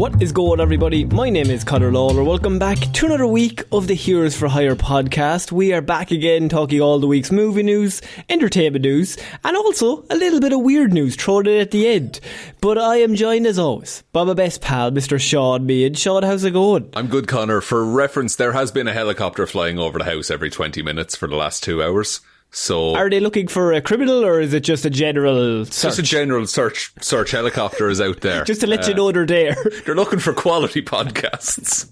What is going on, everybody? My name is Conor Lawler. Welcome back to another week of the Heroes for Hire podcast. We are back again talking all the week's movie news, entertainment news, and also a little bit of weird news thrown in at the end. But I am joined as always by my best pal, Mr. Shaun Mead. Shaun, how's it going? I'm good, Conor. For reference, there has been a helicopter flying over the house every 20 minutes for the last 2 hours. So, are they looking for a criminal, or is it just a general search? Just a general search helicopter is out there. Just to let you know they're there. They're looking for quality podcasts.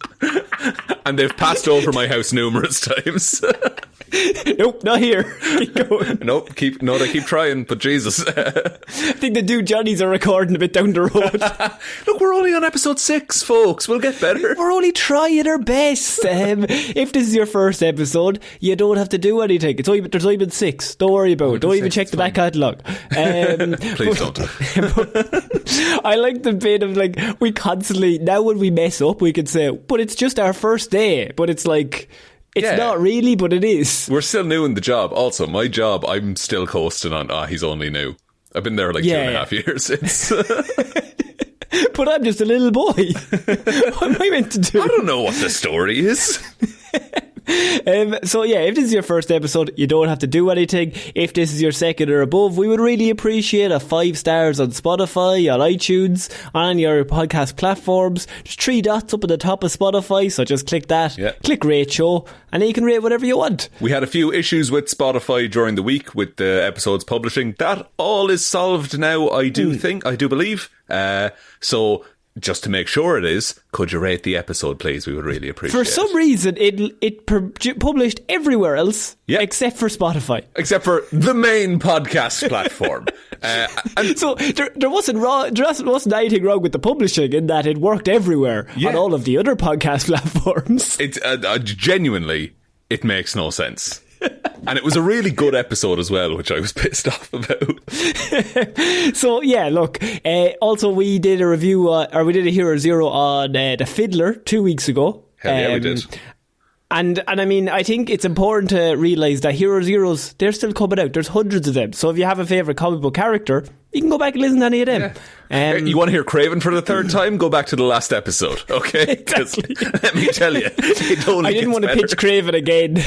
And they've passed over my house numerous times. Nope, not here. Keep going. Nope, they keep trying, but Jesus. I think the dude Johnny's are recording a bit down the road. Look, we're only on episode 6, folks. We'll get better. We're only trying our best. If this is your first episode, you don't have to do anything. There's only been 6. Don't worry about it. Don't even check the back catalogue. Please don't. I like the bit of like, we constantly, now when we mess up, we can say, but it's just our first day. But it's like, it's not really, but it is. We're still new in the job. Also, my job, I'm still coasting on, he's only new. I've been there like 2.5 years. But I'm just a little boy. What am I meant to do? I don't know what the story is. So yeah, if this is your first episode, you don't have to do anything. If this is your second or above, we would really appreciate a 5 stars on Spotify, on iTunes, on your podcast platforms. There's 3 dots up at the top of Spotify, so just click that, click rate show, and then you can rate whatever you want. We had a few issues with Spotify during the week with the episodes publishing. That all is solved now, I do believe. So just to make sure it is, could you rate the episode, please? We would really appreciate it. For some reason, it published everywhere else except for Spotify. Except for the main podcast platform. And so there wasn't anything wrong with the publishing in that it worked everywhere on all of the other podcast platforms. It's genuinely, it makes no sense. And it was a really good episode as well, which I was pissed off about. So yeah, look, also we did a review, or we did a Hero Zero on The Fiddler 2 weeks ago. Hell yeah, we did. And I mean, I think it's important to realise that Hero Zeros, they're still coming out. There's hundreds of them. So if you have a favourite comic book character, you can go back and listen to any of them. Yeah. You want to hear Craven for the 3rd time? Go back to the last episode, okay? Exactly. Let me tell you, I didn't want to pitch Craven again.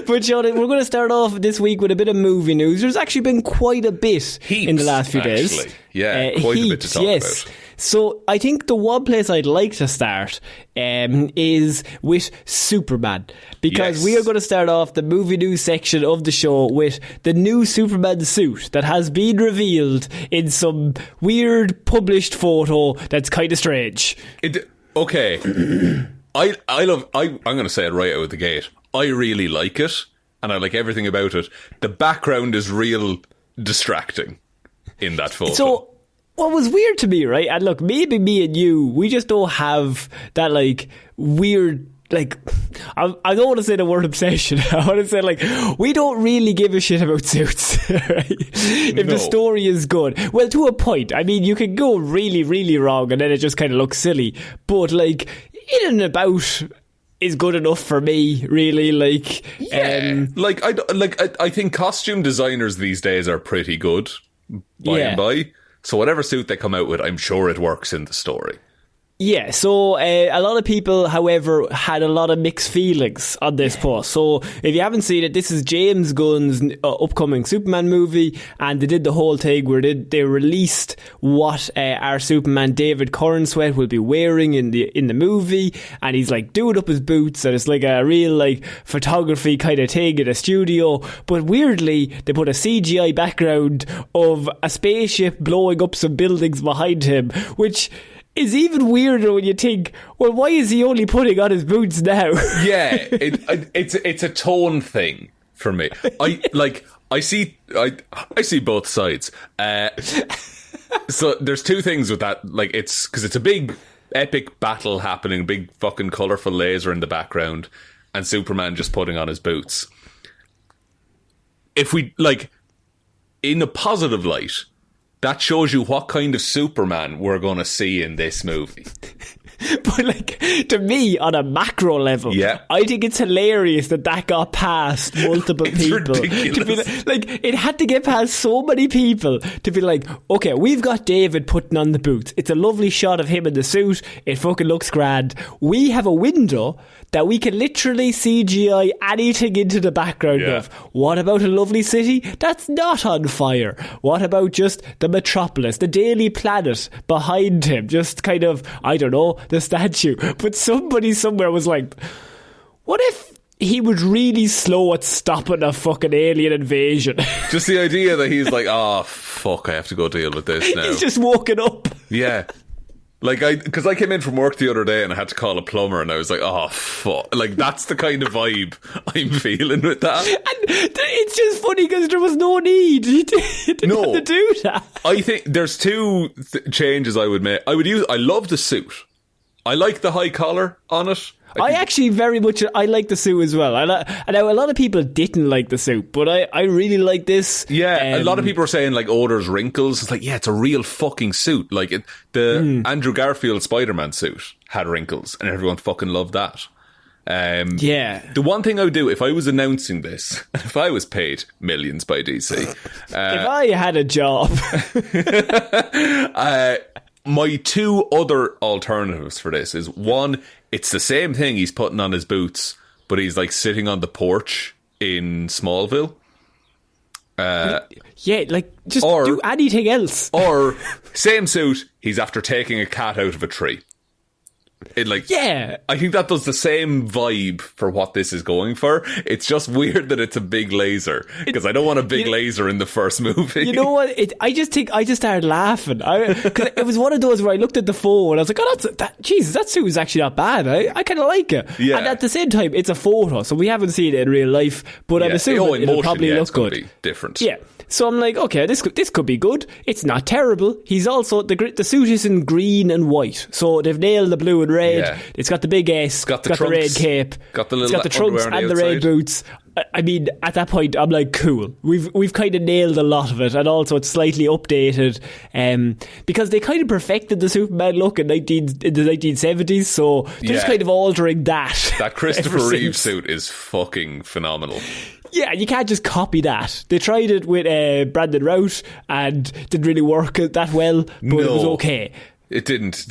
But Shaun, we're going to start off this week with a bit of movie news. There's actually been quite a bit in the last few days. Yeah, quite a bit to talk about. So I think the one place I'd like to start is with Superman, because we are going to start off the movie news section of the show with the new Superman suit that has been revealed in some weird published photo that's kind of strange. Okay. I'm going to say it right out of the gate. I really like it, and I like everything about it. The background is real distracting in that photo. So what was weird to me, right? And look, maybe me and you, we just don't have that like weird, like, I don't want to say the word obsession. I want to say like, we don't really give a shit about suits, right? If the story is good. Well, to a point. I mean, you can go really, really wrong and then it just kind of looks silly. But like, in and about is good enough for me, really. Like, I think costume designers these days are pretty good by and by. So whatever suit they come out with, I'm sure it works in the story. Yeah, so a lot of people, however, had a lot of mixed feelings on this post. So if you haven't seen it, this is James Gunn's upcoming Superman movie, and they did the whole thing where they released what our Superman David Cornsweet will be wearing in the movie, and he's like doing up his boots, and it's like a real like photography kind of thing in a studio. But weirdly, they put a CGI background of a spaceship blowing up some buildings behind him, which is even weirder when you think, well, why is he only putting on his boots now? Yeah, it's a tone thing for me. I see both sides. So there's two things with that. Like, it's because it's a big epic battle happening, big fucking colourful laser in the background, and Superman just putting on his boots. If we, like, in a positive light, that shows you what kind of Superman we're going to see in this movie. But like, to me, on a macro level, I think it's hilarious that got past multiple people. Ridiculous. To be like, it had to get past so many people to be like, okay, we've got David putting on the boots. It's a lovely shot of him in the suit. It fucking looks grand. We have a window that we can literally CGI anything into the background of. What about a lovely city that's not on fire? What about just the metropolis, the Daily Planet behind him? Just kind of, I don't know, the statue. But somebody somewhere was like, what if he was really slow at stopping a fucking alien invasion? Just the idea that he's like, oh, fuck, I have to go deal with this now. He's just woken up. Yeah. Like, because I came in from work the other day and I had to call a plumber and I was like, oh, fuck. Like, that's the kind of vibe I'm feeling with that. And it's just funny because there was no need. He didn't have to do that. I think there's two changes I would make. I love the suit. I like the high collar on it. I actually very much, I like the suit as well. I know a lot of people didn't like the suit, but I really like this. Yeah, a lot of people are saying like, oh, there's wrinkles. It's like, yeah, it's a real fucking suit. Like the Andrew Garfield Spider-Man suit had wrinkles and everyone fucking loved that. The one thing I would do if I was announcing this, if I was paid millions by DC, if I had a job, my two other alternatives for this is, one, it's the same thing he's putting on his boots, but he's like sitting on the porch in Smallville. Just do anything else. Or same suit, he's after taking a cat out of a tree. I think that does the same vibe for what this is going for. It's just weird that it's a big laser, because I don't want a big laser in the first movie. You know what? I just started laughing. Because it was one of those where I looked at the phone and I was like, oh, Jesus, that suit is actually not bad. I kind of like it. Yeah. And at the same time, it's a photo, so we haven't seen it in real life, but I'm assuming it'll probably look good. Be different. Yeah. So I'm like, okay, this could be good. It's not terrible. He's also, the suit is in green and white, so they've nailed the blue and red. Yeah. It's got the big S, got the red cape, got the trunks and the red boots. I mean, at that point, I'm like, cool. We've kind of nailed a lot of it, and also it's slightly updated, because they kind of perfected the Superman look in the 1970s. So they're just kind of altering that. That Christopher Reeve suit is fucking phenomenal. Yeah, you can't just copy that. They tried it with Brandon Routh and didn't really work that well, but it was okay. It didn't.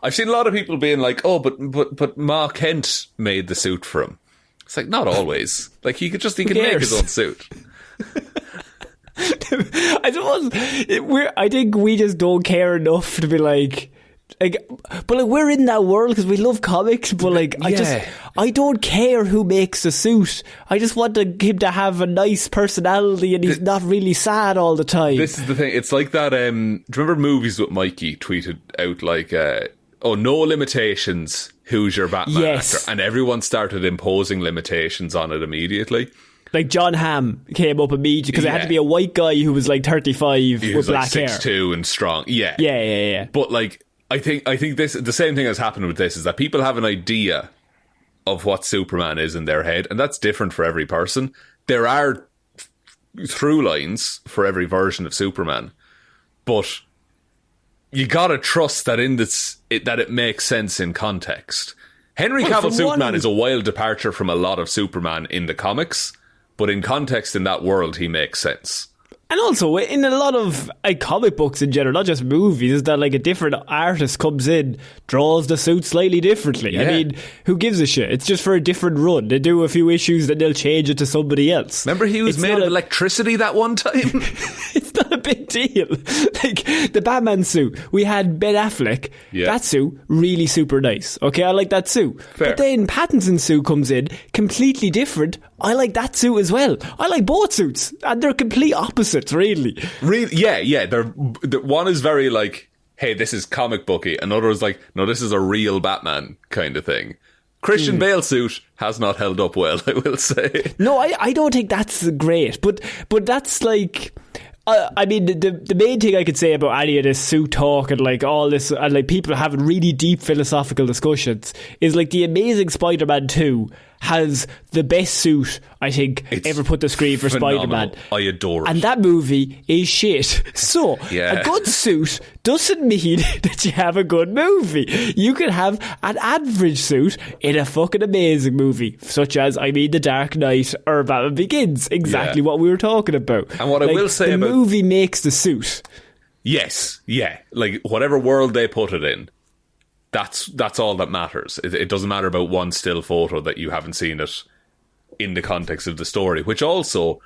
I've seen a lot of people being like, oh, but Ma Kent made the suit for him. It's like, not always. Like, he can make his own suit. I suppose I think we just don't care enough to be like, but we're in that world because we love comics, but I don't care who makes the suit. I just want him to have a nice personality and he's not really sad all the time. This is the thing. It's like that, do you remember Movies with Mikey tweeted out like, no limitations, who's your Batman actor? And everyone started imposing limitations on it immediately. Like John Hamm came up immediately because it had to be a white guy who was like 35 with black hair. 6'2" and strong. Yeah. Yeah. But like, I think this, the same thing has happened with this, is that people have an idea of what Superman is in their head, and that's different for every person. There are through lines for every version of Superman, but you gotta trust that that it makes sense in context. Henry Cavill Superman is a wild departure from a lot of Superman in the comics, but in context in that world, he makes sense. And also, in a lot of comic books in general, not just movies, is that like a different artist comes in, draws the suit slightly differently. Yeah. I mean, who gives a shit? It's just for a different run. They do a few issues, then they'll change it to somebody else. Remember he was made of electricity that one time? It's not a big deal. Like, the Batman suit, we had Ben Affleck. Yeah. That suit, really super nice. Okay, I like that suit. Fair. But then Pattinson's suit comes in, completely different. I like that suit as well. I like both suits, and they're complete opposites, really. Yeah. They're one is very like, hey, this is comic booky. Another is like, no, this is a real Batman kind of thing. Christian Bale's suit has not held up well, I will say. No, I don't think that's great, but that's like, I mean, the main thing I could say about any of this suit talk and like all this, and like people having really deep philosophical discussions, is like the Amazing Spider-Man 2 has the best suit, I think, ever put to screen for Spider-Man. I adore it. And that movie is shit. So, Yeah. a good suit doesn't mean that you have a good movie. You can have an average suit in a fucking amazing movie, such as, The Dark Knight or Batman Begins. Exactly what we were talking about. And what I will say the about... movie makes the suit. Yes, yeah. Like, whatever world they put it in, that's all that matters. It doesn't matter about one still photo that you haven't seen it in the context of the story, which also,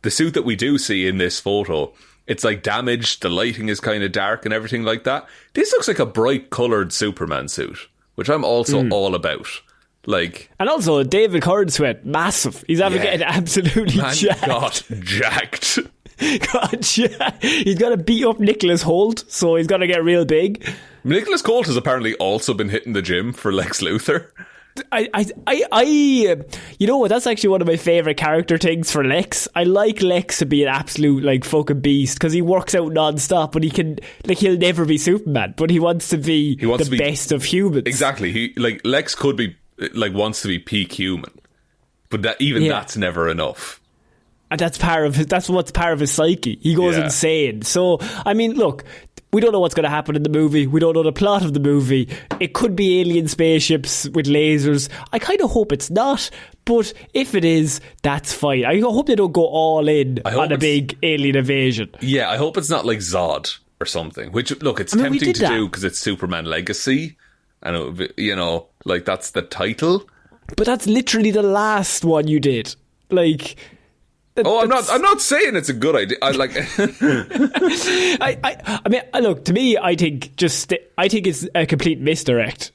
the suit that we do see in this photo, it's like damaged, the lighting is kind of dark and everything like that. This looks like a bright coloured Superman suit, which I'm also all about. Like, and also, David Corn sweat, massive. He's getting absolutely jacked. Got jacked. God, yeah. He's got to beat up Nicholas Hoult, so he's got to get real big. Nicholas Hoult has apparently also been hitting the gym for Lex Luthor. You know what? That's actually one of my favourite character things for Lex. I like Lex to be an absolute, like, fucking beast, because he works out non-stop, but he can, like, he'll never be Superman, but he wants to be the best of humans. Exactly. Lex could be, like, wants to be peak human, but that's never enough. And that's what's part of his psyche. He goes insane. So, look, we don't know what's going to happen in the movie. We don't know the plot of the movie. It could be alien spaceships with lasers. I kind of hope it's not, but if it is, that's fine. I hope they don't go all in on a big alien invasion. Yeah, I hope it's not like Zod or something, which, look, it's tempting to do because it's Superman Legacy, and, like, that's the title. But that's literally the last one you did. Like... I'm not saying it's a good idea. Look, to me, I think it's a complete misdirect.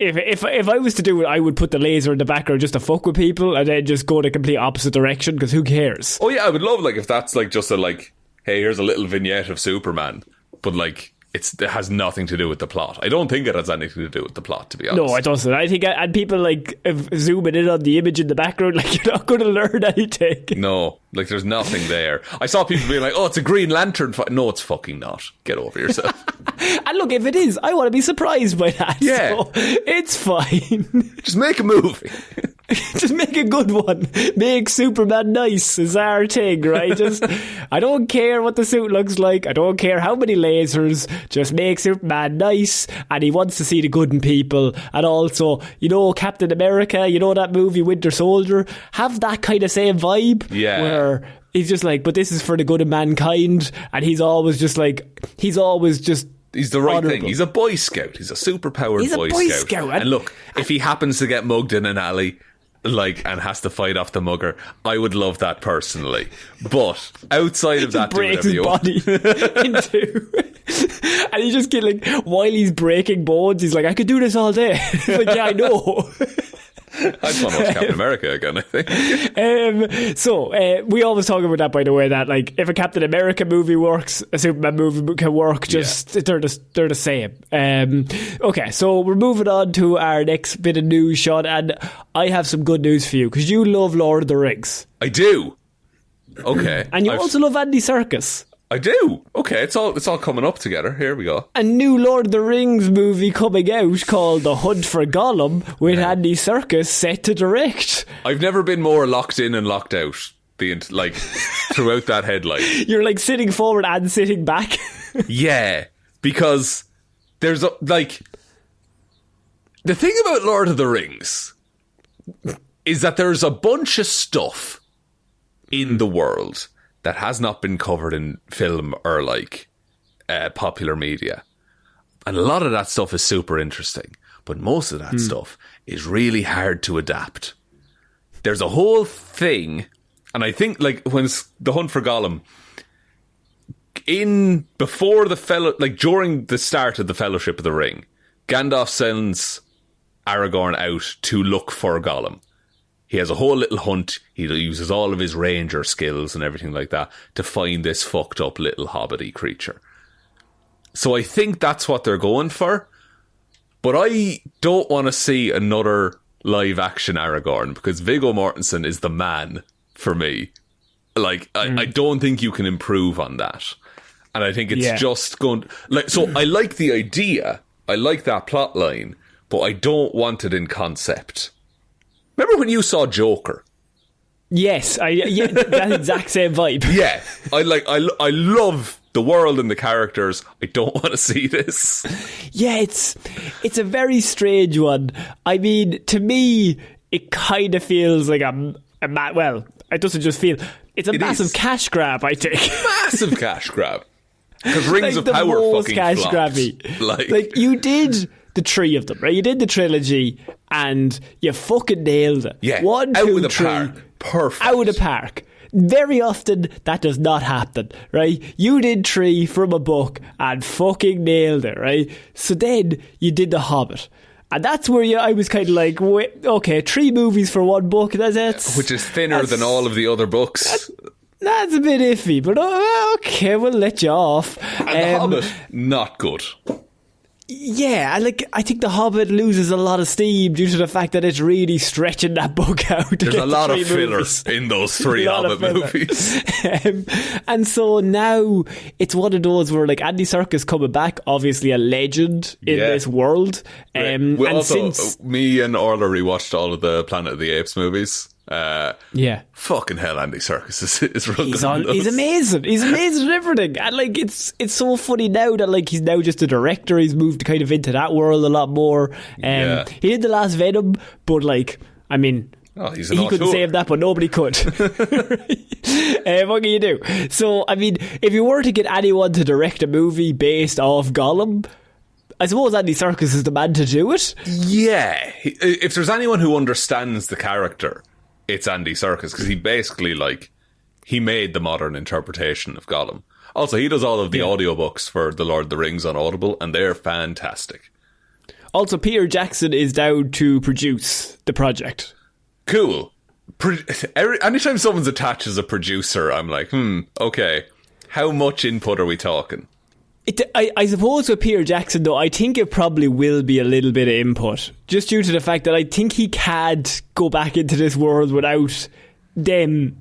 If I was to do it, I would put the laser in the background just to fuck with people, and then just go the complete opposite direction, because who cares? Oh yeah, I would love, like, if that's like just hey, here's a little vignette of Superman, but like it has nothing to do with the plot. I don't think it has anything to do with the plot, to be honest. No, it doesn't. I think, and people like zooming in on the image in the background, like, you're not going to learn anything. No, like, there's nothing there. I saw people being like, "Oh, it's a Green Lantern fight." No, it's fucking not. Get over yourself. And look, if it is, I want to be surprised by that. Yeah, so it's fine. Just make a movie. Just make a good one. Make Superman nice is our thing, right? Just, I don't care what the suit looks like. I don't care how many lasers. Just make Superman nice, and he wants to see the good in people. And also, Captain America, that movie Winter Soldier, have that kind of same vibe. Yeah. Where he's just like, but this is for the good of mankind, and he's always just he's the right thing. He's a Boy Scout. He's a superpowered Boy Scout. And look, if he happens to get mugged in an alley, and has to fight off the mugger, I would love that personally. But outside of that, breaks his body in two. And he just while he's breaking bones, he's like, I could do this all day. He's like, yeah, I know. I'd want to watch Captain America again, I think. We always talk about that, by the way, that like if a Captain America movie works, a Superman movie can work. They're the same. Okay, so we're moving on to our next bit of news, Shaun, and I have some good news for you because you love Lord of the Rings. I do. Okay, and you also love Andy Serkis. I do. Okay, it's all coming up together. Here we go. A new Lord of the Rings movie coming out called The Hunt for Gollum with Andy Serkis set to direct. I've never been more locked in and locked out throughout that headline. You're like sitting forward and sitting back. Yeah, because there's the thing about Lord of the Rings is that there's a bunch of stuff in the world that has not been covered in film or popular media. And a lot of that stuff is super interesting, but most of that stuff is really hard to adapt. There's a whole thing, and I think when The Hunt for Gollum, during the start of the Fellowship of the Ring, Gandalf sends Aragorn out to look for Gollum. He has a whole little hunt. He uses all of his ranger skills and everything like that to find this fucked up little hobbity creature. So I think that's what they're going for. But I don't want to see another live action Aragorn because Viggo Mortensen is the man for me. I don't think you can improve on that. And I think it's just going... So I like the idea. I like that plot line. But I don't want it in concept. Remember when you saw Joker? Yes, that exact same vibe. Yeah, I love the world and the characters. I don't want to see this. Yeah, it's a very strange one. I mean, to me, it kind of feels like well, it doesn't just feel. It's a massive cash grab, I think. Massive cash grab. Because Rings of Power fucking cash flopped. grabby. Like you did the three of them, right? You did the trilogy, and you fucking nailed it. Yeah, 1, 2, out of the 3, park. Perfect. Out of the park. Very often, that does not happen, right? You did 3 from a book and fucking nailed it, right? So then you did The Hobbit. And that's where I was kind of like, wait, okay, 3 movies for 1 book. That's which is thinner than all of the other books. That's a bit iffy, but okay, we'll let you off. And The Hobbit, not good. Yeah, I think The Hobbit loses a lot of steam due to the fact that it's really stretching that book out. There's a lot of fillers in those 3 Hobbit movies. And so now it's one of those where Andy Serkis coming back, obviously a legend in this world. We also, me and Orla rewatched all of the Planet of the Apes movies. Fucking hell, Andy Serkis is running. He's amazing. He's amazing at everything. And it's so funny now that he's now just a director. He's moved kind of into that world a lot more. He did the last Venom, but I mean, he couldn't save that, but nobody could. What can you do? So I mean, if you were to get anyone to direct a movie based off Gollum, I suppose Andy Serkis is the man to do it. Yeah, if there's anyone who understands the character, it's Andy Serkis, because he basically he made the modern interpretation of Gollum. Also, he does all of the audiobooks for The Lord of the Rings on Audible, and they're fantastic. Also, Peter Jackson is down to produce the project. Cool. Anytime someone's attached as a producer, I'm like, okay, how much input are we talking? I suppose with Peter Jackson, though, I think it probably will be a little bit of input, just due to the fact that I think he can't go back into this world without them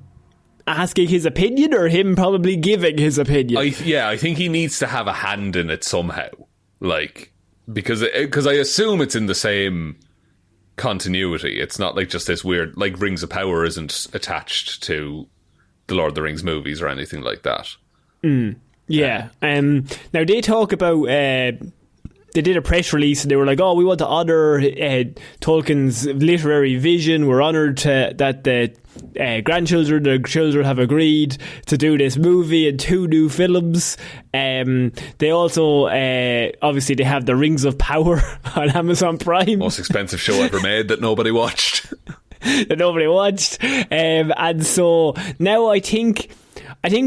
asking his opinion, or him probably giving his opinion. I think he needs to have a hand in it somehow, because I assume it's in the same continuity. It's not just this weird, Rings of Power isn't attached to the Lord of the Rings movies or anything like that. Yeah. Now they talk about they did a press release and they were like, we want to honour Tolkien's literary vision. We're honoured that the grandchildren and children have agreed to do this movie and 2 new films. They also obviously they have the Rings of Power on Amazon Prime. Most expensive show ever made that nobody watched. And so now I think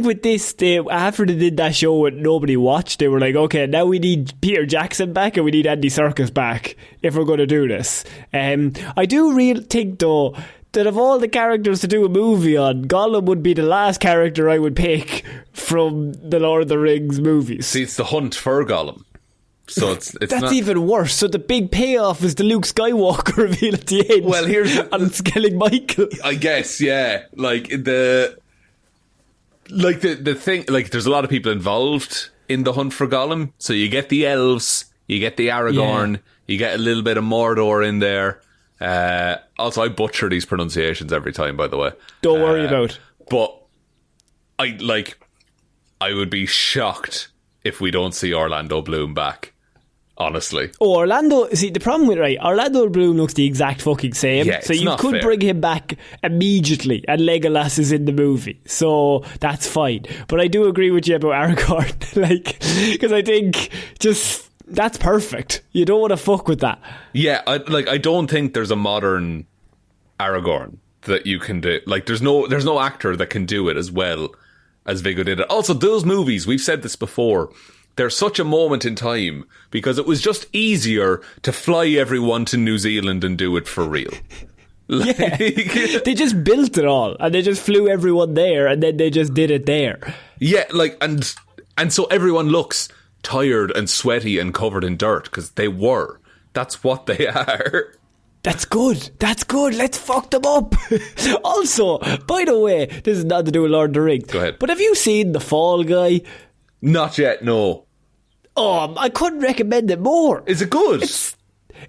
with this, after they did that show and nobody watched, they were like, okay, now we need Peter Jackson back and we need Andy Serkis back if we're going to do this. I do really think, though, that of all the characters to do a movie on, Gollum would be the last character I would pick from the Lord of the Rings movies. See, it's the hunt for Gollum. So it's that's not even worse. So the big payoff is the Luke Skywalker reveal at the end. Well, here's on Skellig Michael. I guess, yeah. The thing, there's a lot of people involved in the hunt for Gollum. So you get the elves, you get the Aragorn, you get a little bit of Mordor in there. Also, I butcher these pronunciations every time, by the way. Don't worry about. But I would be shocked if we don't see Orlando Bloom back. Honestly. The problem with Orlando Bloom looks the exact fucking same. Yeah, so you could bring him back immediately and Legolas is in the movie. So that's fine. But I do agree with you about Aragorn. Because I think that's perfect. You don't want to fuck with that. Yeah, I don't think there's a modern Aragorn that you can do. There's no actor that can do it as well as Viggo did it. Also, those movies, we've said this before, they're such a moment in time because it was just easier to fly everyone to New Zealand and do it for real. Yeah. They just built it all and they just flew everyone there and then they just did it there. Yeah, and so everyone looks tired and sweaty and covered in dirt because they were. That's what they are. That's good. Let's fuck them up. Also, by the way, this is not to do with Lord of the Rings. Go ahead. But have you seen The Fall Guy? Not yet, no. I couldn't recommend it more. Is it good?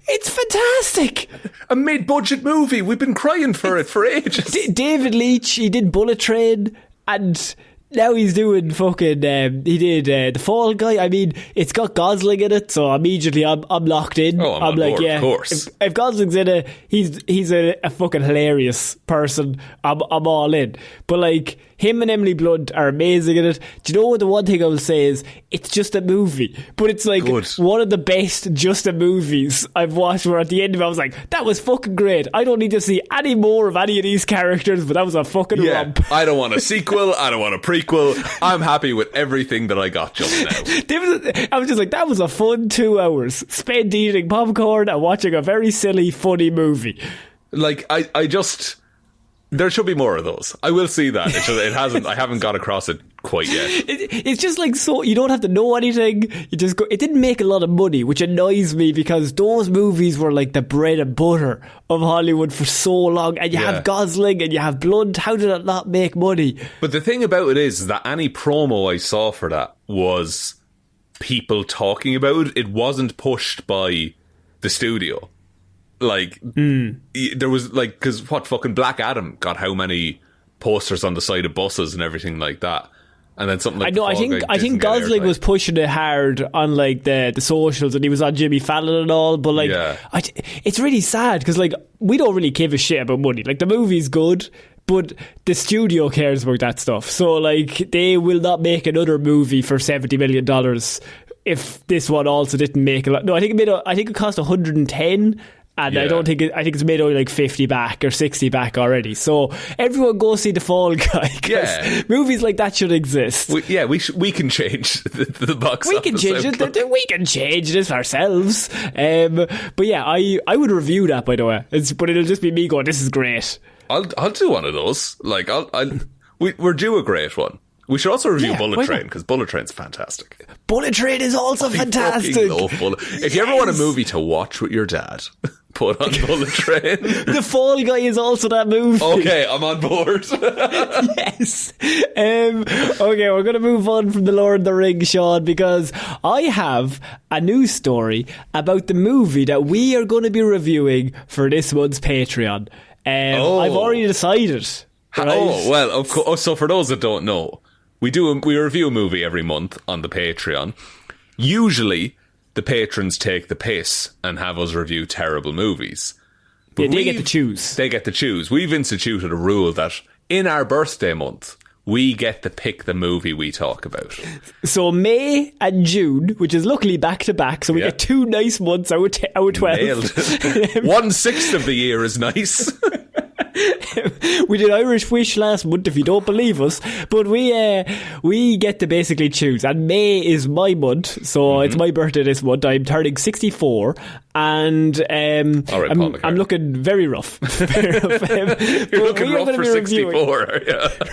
It's fantastic. A mid-budget movie. We've been crying for it for ages. David Leitch, he did Bullet Train, and now he's doing fucking. He did The Fall Guy. I mean, it's got Gosling in it, so immediately I'm locked in. Oh, I'm on like, board, yeah. Of course. If Gosling's in it, he's a fucking hilarious person. I'm all in. But like, him and Emily Blunt are amazing in it. Do you know what the one thing I will say is, it's just a movie, but it's like one of the best just a movies I've watched, where at the end of it I was like, that was fucking great. I don't need to see any more of any of these characters, but that was a fucking romp. I don't want a sequel, I don't want a prequel. I'm happy with everything that I got just now. I was just like, that was a fun 2 hours spent eating popcorn and watching a very silly, funny movie. Like, I just... There should be more of those. I will see that. It hasn't. I haven't got across it quite yet. It's just like, so you don't have to know anything. You just go. It didn't make a lot of money, which annoys me, because those movies were like the bread and butter of Hollywood for so long. And you have Gosling and you have Blunt. How did it not make money? But the thing about it is that any promo I saw for that was people talking about it. It wasn't pushed by the studio. Like, there was, like, because what, fucking Black Adam got how many posters on the side of buses and everything like that, and then something like I know. I think Gosling was pushing it hard on like the socials, and he was on Jimmy Fallon and all. But like, it's really sad, because like, we don't really give a shit about money. Like, the movie's good, but the studio cares about that stuff. So like, they will not make another movie for $70 million if this one also didn't make a lot. No, I think it cost 110. And I think it's made only like 50 back or 60 back already. So everyone go see The Fall Guy. Yeah, movies like that should exist. We can change the box. We can change it. We can change this ourselves. But yeah, I would review that, by the way. But it'll just be me going, this is great. I'll do one of those. Like, we're due a great one. We should also review Bullet Train, because Bullet Train's fantastic. Bullet Train is also fantastic. I love Bullet. If you ever want a movie to watch with your dad, put on Bullet Train. The Fall Guy is also that movie. Okay, I'm on board. Yes. Okay, we're going to move on from the Lord of the Rings, Shaun, because I have a news story about the movie that we are going to be reviewing for this month's Patreon. I've already decided. Right? Oh, well, of course. So for those that don't know, we review a movie every month on the Patreon. Usually, the patrons take the piss and have us review terrible movies. But they get to choose. They get to choose. We've instituted a rule that in our birthday month, we get to pick the movie we talk about. So May and June, which is luckily back to back, so we get 2 nice months out of 12. Nailed it. 1/6 of the year is nice. We did Irish Wish last month, if you don't believe us, but we get to basically choose, and May is my month, so it's my birthday this month. I'm turning 64, and I'm looking very rough. Very rough. You're looking rough for 64.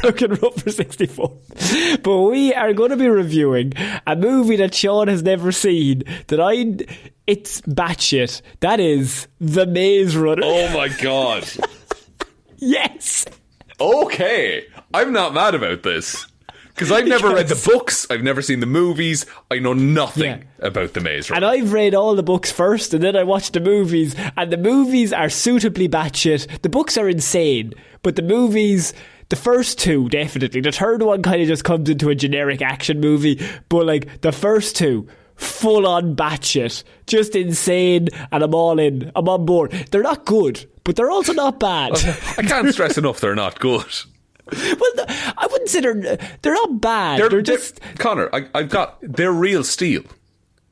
Looking rough for 64. But we are going to be reviewing a movie that Shaun has never seen. It's batshit. That is The Maze Runner. Oh my god. Yes. Okay. I'm not mad about this. Because I've never read the books, I've never seen the movies, I know nothing about The Maze Runner. And I've read all the books first, and then I watched the movies, and the movies are suitably batshit. The books are insane, but the movies, the first 2, definitely. The third one kind of just comes into a generic action movie, but like, the first 2, full on batshit, just insane, and I'm all in. I'm on board. They're not good, but they're also not bad. I can't stress enough they're not good. Well, I wouldn't say they're not bad. They're just... Connor, they're real steel.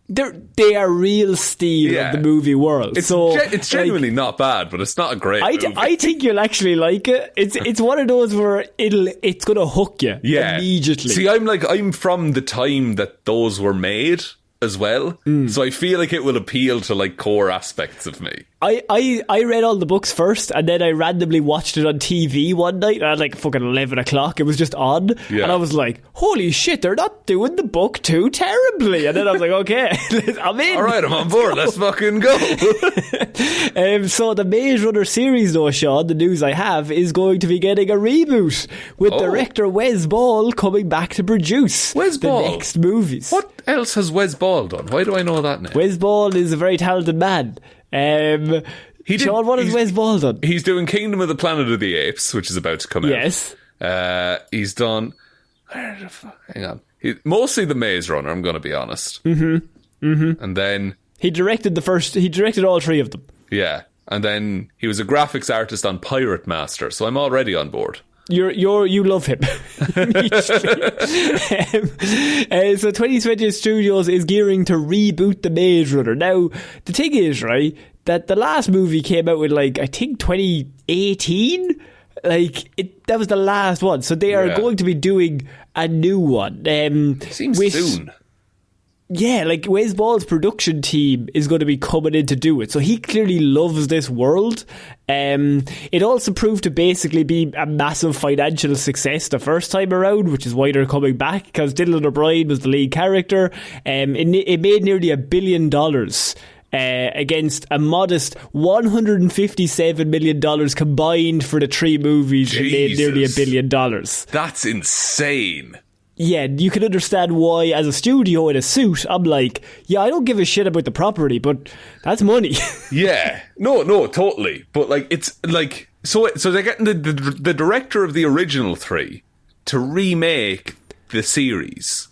They are real steel of the movie world. It's genuinely not bad, but it's not a great movie. I think you'll actually like it. It's one of those where it's going to hook you immediately. See, I'm from the time that those were made as well, so I feel like it will appeal to like core aspects of me. I read all the books first, and then I randomly watched it on TV one night at like fucking 11 o'clock. It was just on, and I was like, holy shit, they're not doing the book too terribly. And then I was like, okay, I'm in. Alright, I'm on board. Let's fucking go. So the Maze Runner series, though, Shaun, the news I have, is going to be getting a reboot with director Wes Ball coming back to produce the next movies. What else has Wes Ball done? Why do I know that name? Wes Ball is a very talented man. Shaun, what has Wes Ball done? He's doing Kingdom of the Planet of the Apes, which is about to come out. Yes. He's done... Hang on. Mostly The Maze Runner, I'm going to be honest. And then... He directed all three of them. Yeah. And then he was a graphics artist on Pirate Master, so I'm already on board. You love him. So 20th Studios is gearing to reboot The Maze Runner. Now, the thing is, right, that the last movie came out with, like, I think 2018? That was the last one. So they are going to be doing a new one. Seems soon. Yeah, like Wes Ball's production team is going to be coming in to do it. So he clearly loves this world. It also proved to basically be a massive financial success the first time around, which is why they're coming back, because Dylan O'Brien was the lead character. It made nearly $1 billion against a modest $157 million combined for the three movies. Jesus. It made nearly $1 billion. That's insane. Yeah, you can understand why, as a studio in a suit, I'm like, yeah, I don't give a shit about the property, but that's money. Yeah, no, totally. But like, it's like, so they're getting the director of the original three to remake the series.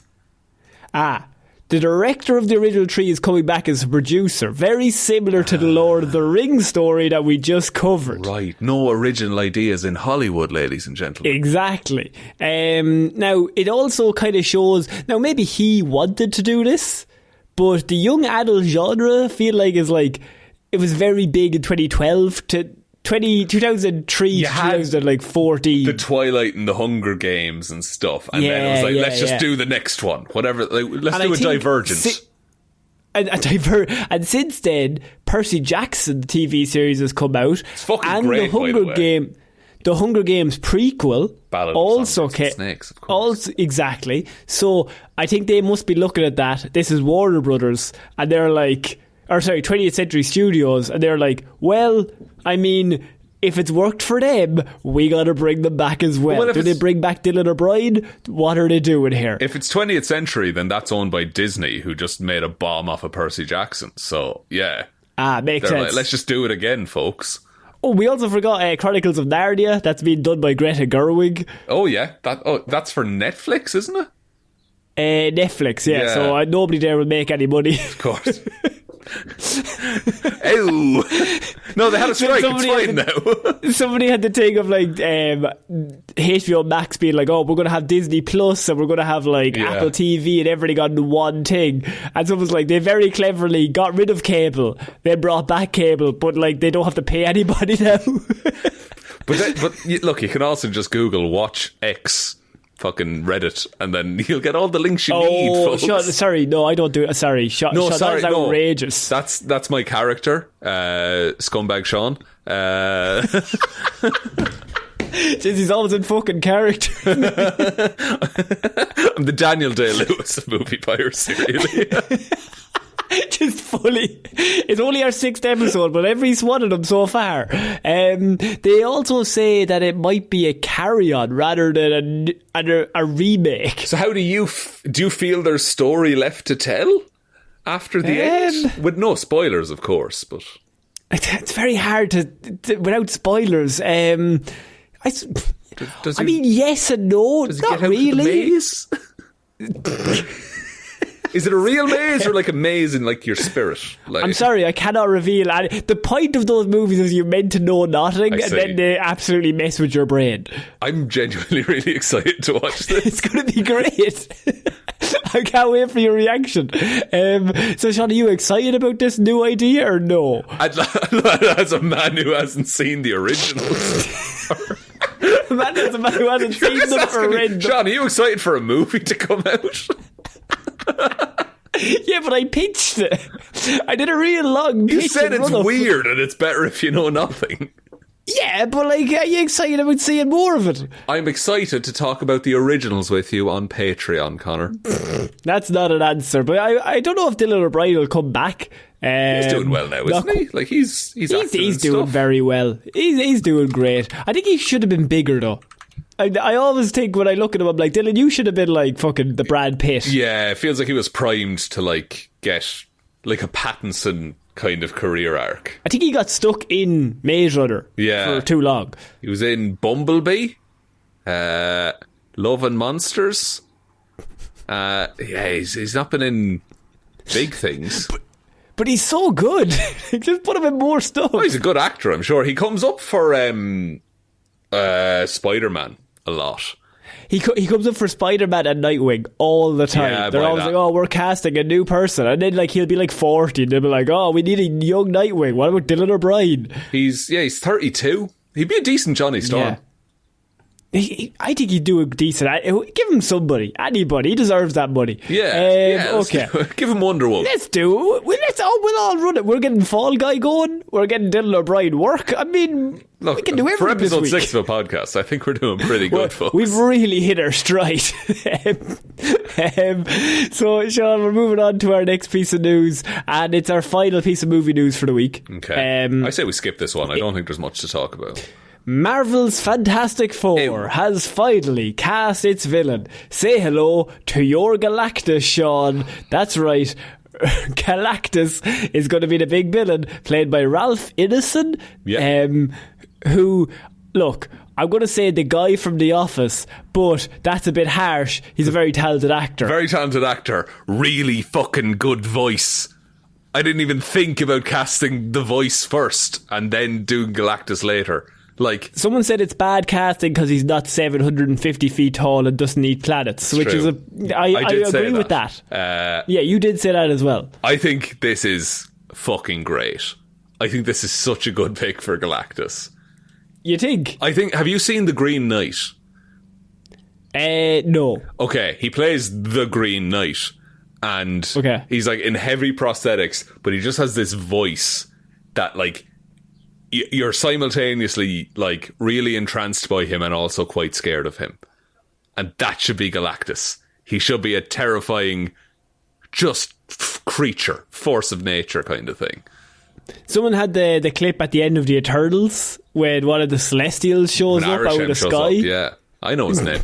The director of the original three is coming back as a producer, very similar to the Lord of the Rings story that we just covered. Right, no original ideas in Hollywood, ladies and gentlemen. Exactly. Now, it also kind of shows, now maybe he wanted to do this, but the young adult genre, I feel like, is like, it was very big in 2012 to 2003 to 2014. The Twilight and the Hunger Games and stuff, and then it was like, let's just do the next one, whatever. Like, let's do a Divergent. And since then, Percy Jackson, the TV series, has come out, it's fucking and great, the Hunger Games prequel Ballad also of came. Snakes, of course. Also, exactly. So I think they must be looking at that. This is Warner Brothers, and they're like, 20th Century Studios, and they're like, well, I mean, if it's worked for them, we gotta bring them back as well. Do they bring back Dylan O'Brien? What are they doing here? If it's 20th Century, then that's owned by Disney, who just made a bomb off of Percy Jackson. So, yeah. Makes sense. Like, let's just do it again, folks. Oh, we also forgot Chronicles of Narnia. That's being done by Greta Gerwig. Oh, yeah. That's for Netflix, isn't it? Netflix, yeah. So nobody there will make any money. Of course. Ew. No, they had a strike. It's fine now. Somebody had the thing of like HBO Max being like, oh, we're going to have Disney Plus and we're going to have like Apple TV and everything on one thing. And someone's like, they very cleverly got rid of cable, then brought back cable, but like they don't have to pay anybody now. But look, you can also just Google Watch X fucking Reddit, and then you'll get all the links you need, folks. Sorry, no, I don't do it. Sorry, that's outrageous. That's my character, Scumbag Shaun. He's always in fucking character. I'm the Daniel Day-Lewis of movie piracy, really. Just fully. It's only our 6th episode, but every one of them so far. They also say that it might be a carry-on rather than a remake. So how do you feel there's story left to tell after the end? With no spoilers, of course, but it's very hard to without spoilers. I mean, yes and no. Does he not get out really. Of the maze? Is it a real maze or like a maze in like your spirit? Like, I'm sorry, I cannot reveal. The point of those movies is you're meant to know nothing, and then they absolutely mess with your brain. I'm genuinely really excited to watch this. It's going to be great. I can't wait for your reaction. So, Shaun, are you excited about this new idea or no? As a man who hasn't seen the originals. As a man who hasn't seen them or read them. Shaun, are you excited for a movie to come out? Yeah, but I pitched it. I did a real long pitch. You said it's weird and it's better if you know nothing. Yeah, but like, are you excited about seeing more of it? I'm excited to talk about the originals with you on Patreon, Connor. That's not an answer, but I don't know if Dylan O'Brien will come back. He's doing well now, isn't he? Like he's doing very well. He's doing great. I think he should have been bigger though. I always think when I look at him, I'm like, Dylan, you should have been like fucking the Brad Pitt. Yeah, it feels like he was primed to like get like a Pattinson kind of career arc. I think he got stuck in Maze Runner for too long. He was in Bumblebee, Love and Monsters. He's not been in big things. But he's so good. Just put him in more stuff. Oh, he's a good actor, I'm sure. He comes up for Spider-Man a lot. He comes up for Spider-Man and Nightwing all the time. Yeah, they're always like, oh, we're casting a new person. And then like he'll be like 40 and they'll be like, oh, we need a young Nightwing. What about Dylan O'Brien? He's 32. He'd be a decent Johnny Storm. Yeah. I think he'd do a decent. Give him somebody, anybody. He deserves that money. Yeah. Okay. Give him Wonder Woman. Let's do it. We'll all run it. We're getting Fall Guy going. We're getting Dylan O'Brien work. I mean, look, we can do everything for episode this week. 6 of a podcast. I think we're doing pretty good, folks. We've really hit our stride. So, Shaun, we're moving on to our next piece of news, and it's our final piece of movie news for the week. Okay. I say we skip this one. I don't think there's much to talk about. Marvel's Fantastic Four has finally cast its villain. Say hello to your Galactus, Shaun. That's right. Galactus is going to be the big villain, played by Ralph Ineson. Yeah. Who, look, I'm going to say the guy from The Office, but that's a bit harsh. He's a very talented actor. Very talented actor. Really fucking good voice. I didn't even think about casting the voice first and then doing Galactus later. Like, someone said it's bad casting because he's not 750 feet tall and doesn't eat planets, which true. is I agree with that. Yeah, you did say that as well. I think this is fucking great. I think this is such a good pick for Galactus. You think? Have you seen The Green Knight? No. Okay, he plays the Green Knight, and he's like in heavy prosthetics, but he just has this voice that like you're simultaneously like really entranced by him and also quite scared of him. And that should be Galactus. He should be a terrifying just creature, force of nature kind of thing. Someone had the clip at the end of the Eternals when one of the Celestials shows up out of the sky. Yeah, I know his name.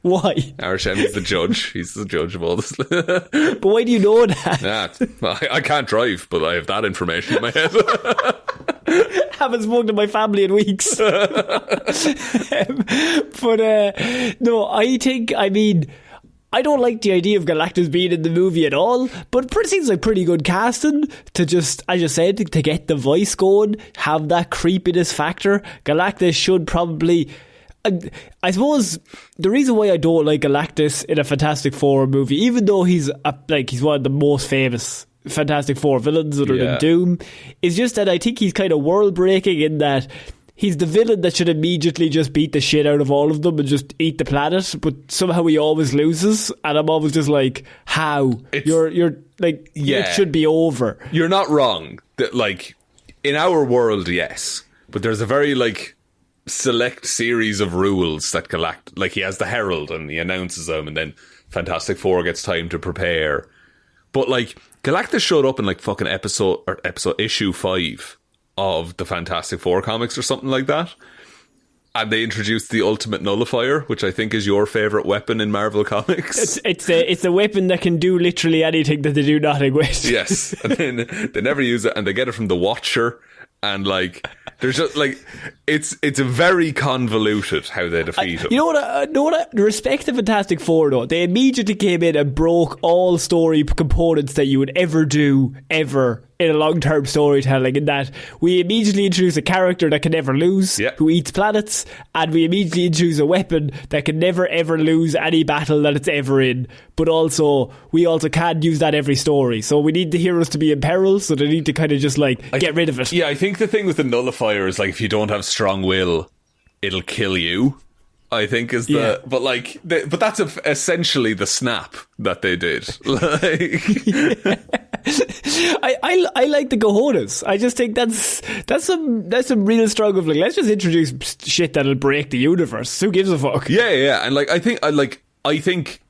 Why? Arishem is the judge. He's the judge of all this. But why do you know that? I can't drive, but I have that information in my head. Haven't spoken to my family in weeks. But no, I don't like the idea of Galactus being in the movie at all, but it seems like pretty good casting to just, as you said, to get the voice going, have that creepiness factor. Galactus should probably... I suppose the reason why I don't like Galactus in a Fantastic Four movie, even though he's one of the most famous Fantastic Four villains other than Doom, is just that I think he's kind of world breaking in that he's the villain that should immediately just beat the shit out of all of them and just eat the planet, but somehow he always loses, and I'm always just like, how? You're like, it should be over. You're not wrong. That, like, in our world, yes, but there's a very like select series of rules that Galactus, like he has the Herald and he announces them, and then Fantastic Four gets time to prepare. But like Galactus showed up in like fucking issue 5 of the Fantastic Four comics or something like that, and they introduced the Ultimate Nullifier, which I think is your favourite weapon in Marvel Comics. It's a weapon that can do literally anything that they do nothing with. Yes, and then they never use it, and they get it from the Watcher. And like, there's just like, it's very convoluted how they defeat him. You know what? Respect the Fantastic Four though. They immediately came in and broke all story components that you would ever do in a long-term storytelling. In that we immediately introduce a character that can never lose, who eats planets, and we immediately introduce a weapon that can never ever lose any battle that it's ever in. But we also can't use that every story. So we need the heroes to be in peril, so they need to kind of just like get rid of it. Yeah, I think the thing with the nullifier is like if you don't have strong will, it'll kill you. I think is the but that's essentially the snap that they did. I like the cojones. I just think that's some real struggle of like, let's just introduce shit that'll break the universe. Who gives a fuck? Yeah, and like I think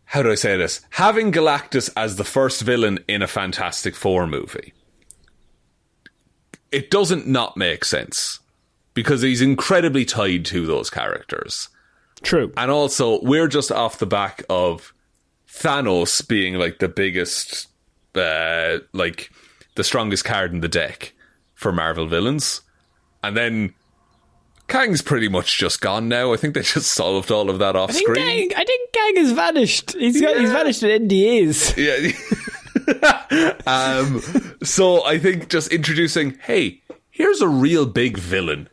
how do I say this? Having Galactus as the first villain in a Fantastic Four movie, it doesn't not make sense because he's incredibly tied to those characters. True. And also, we're just off the back of Thanos being like the biggest, like the strongest card in the deck for Marvel villains. And then Kang's pretty much just gone now. I think they just solved all of that off screen. I think Kang has vanished. He's vanished in NDAs. Yeah. So I think just introducing, hey, here's a real big villain,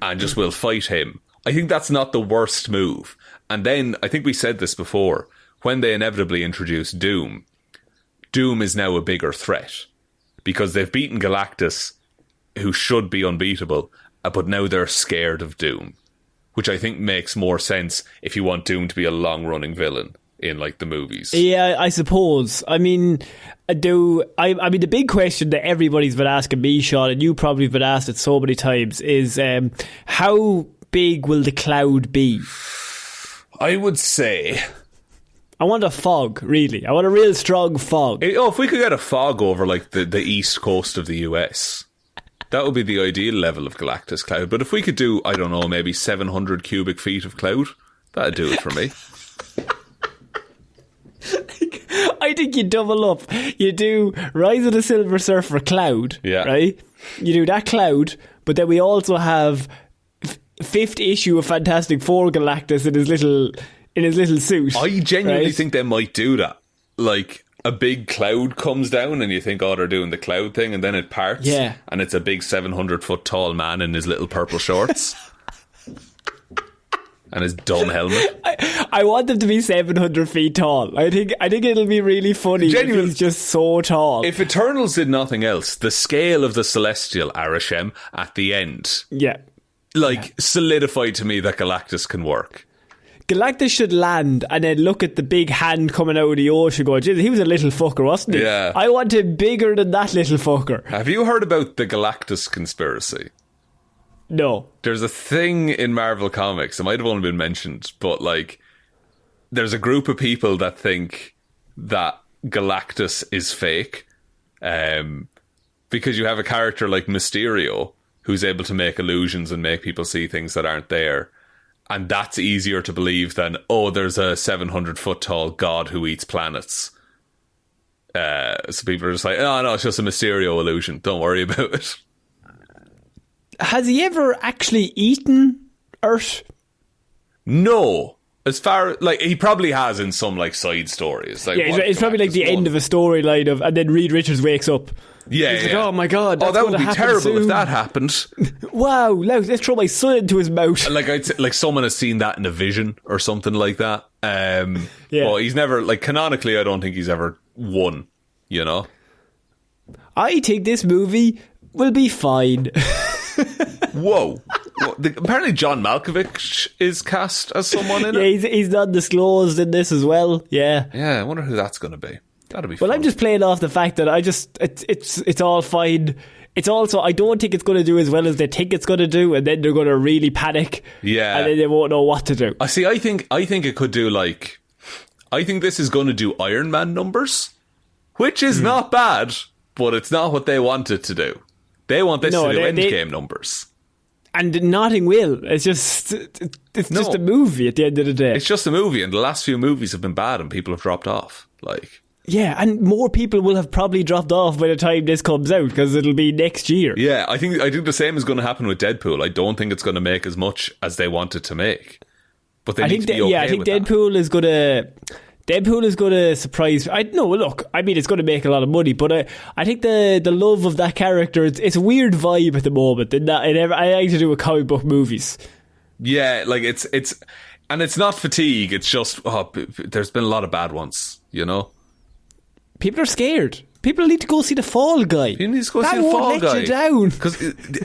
and just we'll fight him. I think that's not the worst move. And then, I think we said this before, when they inevitably introduce Doom is now a bigger threat. Because they've beaten Galactus, who should be unbeatable, but now they're scared of Doom. Which I think makes more sense if you want Doom to be a long-running villain in, like, the movies. Yeah, I suppose. I mean, the big question that everybody's been asking me, Shaun, and you probably have been asked it so many times, is how big will the cloud be? I would say... I want a fog, really. I want a real strong fog. If we could get a fog over, like, the east coast of the US, that would be the ideal level of Galactus cloud. But if we could do, I don't know, maybe 700 cubic feet of cloud, that'd do it for me. I think you double up. You do Rise of the Silver Surfer cloud, right? You do that cloud, but then we also have fifth issue of Fantastic Four Galactus in his little suit. I genuinely think they might do that. Like, a big cloud comes down and you think, oh, they're doing the cloud thing, and then it parts, and it's a big 700-foot tall man in his little purple shorts. And his dumb helmet. I want them to be 700 feet tall. I think it'll be really funny if he's just so tall. If Eternals did nothing else, the scale of the Celestial Arishem at the end, solidified to me that Galactus can work. Galactus should land and then look at the big hand coming out of the ocean going, he was a little fucker, wasn't he? Yeah. I want him bigger than that little fucker. Have you heard about the Galactus conspiracy? No. There's a thing in Marvel Comics, it might have only been mentioned, but like, there's a group of people that think that Galactus is fake, because you have a character like Mysterio who's able to make illusions and make people see things that aren't there. And that's easier to believe than, there's a 700-foot tall god who eats planets. So people are just like, no, it's just a Mysterio illusion. Don't worry about it. Has he ever actually eaten Earth? No. As far, like, he probably has in some, like, side stories. Like, it's probably like the end of a storyline of, and then Reed Richards wakes up. Yeah, He's like, oh my god, that's that would be terrible soon. if that happened. Wow, let's throw my son into his mouth. Like someone has seen that in a vision or something like that. Well, he's never, like, canonically, I don't think he's ever won, you know? I think this movie will be fine. Whoa. Apparently John Malkovich is cast as someone in it. Yeah, he's not disclosed in this as well. Yeah. Yeah, I wonder who that's going to be. That'll be fun. Well, I'm just playing off the fact that it's all fine. It's also, I don't think it's going to do as well as they think it's going to do, and then they're going to really panic. Yeah. And then they won't know what to do. I think it could do, like, I think this is going to do Iron Man numbers, which is not bad, but it's not what they want it to do. They want this to do Endgame numbers. And nothing will. It's just a movie at the end of the day. It's just a movie, and the last few movies have been bad and people have dropped off. Like, yeah, and more people will have probably dropped off by the time this comes out, because it'll be next year. Yeah, I think the same is going to happen with Deadpool. I don't think it's going to make as much as they want it to make. But they need to be okay with that. I think Deadpool is going to surprise. Look, I mean, it's going to make a lot of money, but I think the love of that character, it's a weird vibe at the moment. I like to do with comic book movies. Yeah, like it's and it's not fatigue. It's just there's been a lot of bad ones, you know. People are scared. People need to go see the Fall Guy. You need to go see the Fall Guy. That won't let you down. Because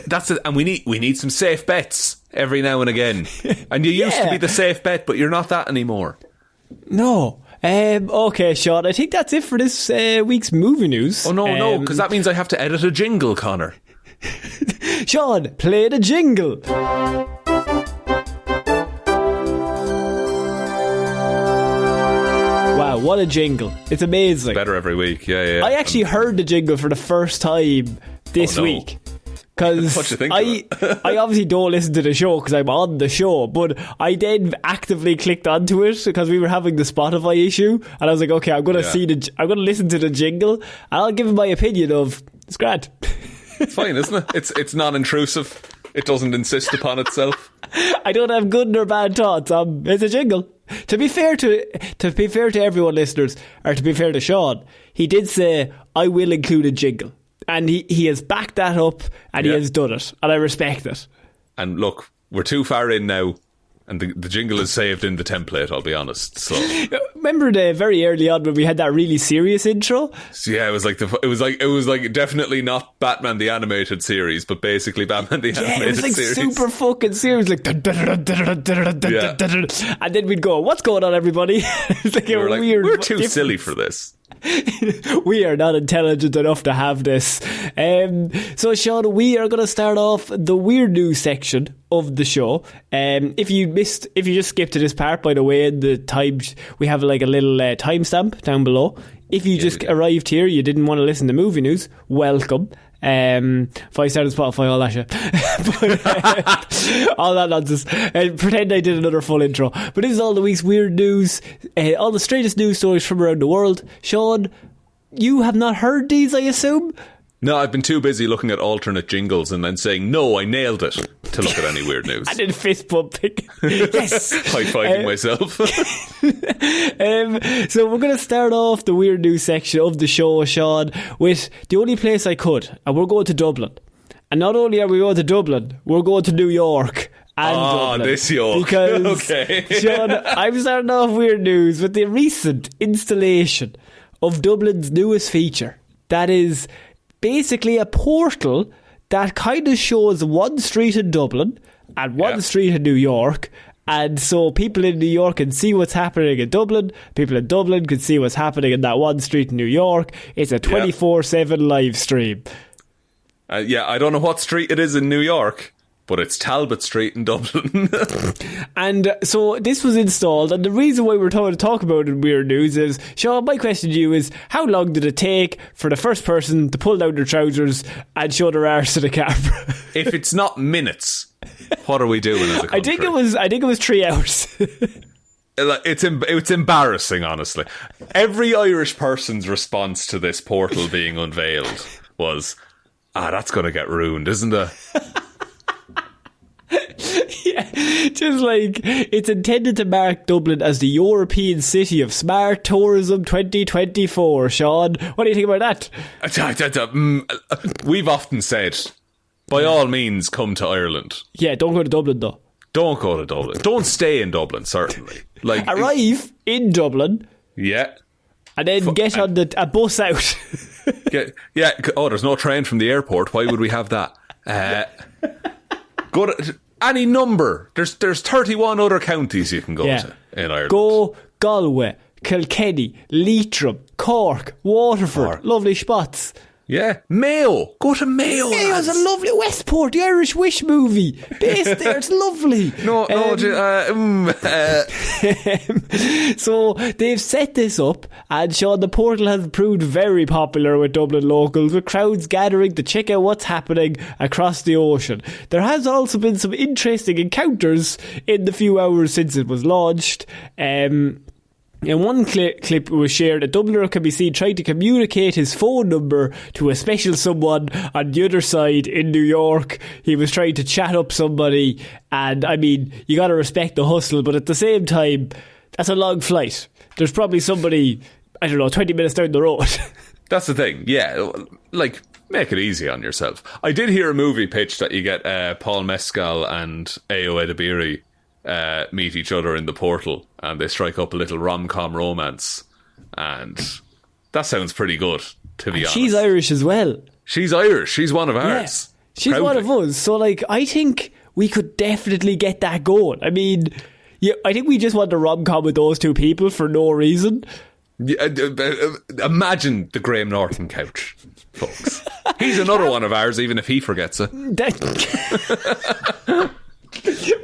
that's it. And we need some safe bets every now and again. And you used to be the safe bet, but you're not that anymore. No. Okay, Shaun, I think that's it for this week's movie news. Oh, no, because that means I have to edit a jingle, Connor. Shaun, play the jingle. Wow, what a jingle. It's amazing. Better every week, yeah. I actually heard the jingle for the first time this week. because What you think I obviously don't listen to the show because I'm on the show, but I then actively clicked onto it because we were having the Spotify issue, and I was like, okay, I'm gonna listen to the jingle, and I'll give my opinion of it's grand. It's fine, isn't it? It's non-intrusive. It doesn't insist upon itself. I don't have good nor bad thoughts. It's a jingle. To be fair to everyone, listeners, or to be fair to Shaun, he did say I will include a jingle, and he has backed that up, and he has done it, and I respect it. And look, we're too far in now, and the jingle is saved in the template, I'll be honest. So remember the very early on when we had that really serious intro? So yeah, it was like definitely not Batman the Animated Series, but basically Batman the Animated Series. It was like super fucking serious, like and then we'd go, "What's going on, everybody?" It's like we're too silly for this. We are not intelligent enough to have this. So Shaun, we are going to start off the weird news section of the show. If you just skipped to this part, by the way, in the time, we have like a little timestamp down below. If you just arrived here, you didn't want to listen to movie news, welcome. 5-star on Spotify, all that shit. But, all that nonsense. Pretend I did another full intro. But this is all the week's weird news, all the strangest news stories from around the world. Shaun, you have not heard these, I assume? No, I've been too busy looking at alternate jingles and then saying, no, I nailed it, to look at any weird news. I did fist pumping. Yes! High-fiving myself. So we're going to start off the weird news section of the show, Shaun, with the only place I could, and we're going to Dublin. And not only are we going to Dublin, we're going to New York. And Dublin. This York. Because, okay. Shaun, I'm starting off weird news with the recent installation of Dublin's newest feature. That is basically a portal that kind of shows one street in Dublin and one street in New York, and so people in New York can see what's happening in Dublin, people in Dublin can see what's happening in that one street in New York. It's a 24/7 live stream. I don't know what street it is in New York, but it's Talbot Street in Dublin. And so this was installed, and the reason why we're going to talk about it in weird news is, Shaun, my question to you is, how long did it take for the first person to pull down their trousers and show their arse to the camera? If it's not minutes, what are we doing as a country? I think it was 3 hours. It's embarrassing, honestly. Every Irish person's response to this portal being unveiled was, that's going to get ruined, isn't it? Yeah, just like it's intended to mark Dublin as the European City of Smart Tourism 2024. Shaun, what do you think about that? We've often said, by all means, come to Ireland. Yeah, don't go to Dublin though. Don't go to Dublin. Don't stay in Dublin, certainly. Like, arrive in Dublin. Yeah. And then get on a bus out. There's no train from the airport. Why would we have that? Go to any number. There's 31 other counties you can go to in Ireland. Go Galway, Kilkenny, Leitrim, Cork, Waterford. Lovely spots. Yeah, Mayo. Go to Mayo. Mayo's a lovely Westport, the Irish Wish movie. Based there, it's lovely. So they've set this up, and Shaun, the portal has proved very popular with Dublin locals, with crowds gathering to check out what's happening across the ocean. There has also been some interesting encounters in the few hours since it was launched. In one clip was shared, a Dubliner can be seen trying to communicate his phone number to a special someone on the other side in New York. He was trying to chat up somebody, and I mean, you gotta respect the hustle, but at the same time, that's a long flight. There's probably somebody, 20 minutes down the road. That's the thing, yeah. Like, make it easy on yourself. I did hear a movie pitch that you get Paul Mescal and Ayo Edebiri meet each other in the portal, and they strike up a little rom-com romance, and that sounds pretty good, to be honest. She's Irish as well. She's Irish. She's one of ours. Yeah, she's proudly one of us. So, like, I think we could definitely get that going. I mean, I think we just want a rom-com with those two people for no reason. Yeah, imagine the Graham Norton couch, folks. He's another one of ours, even if he forgets it.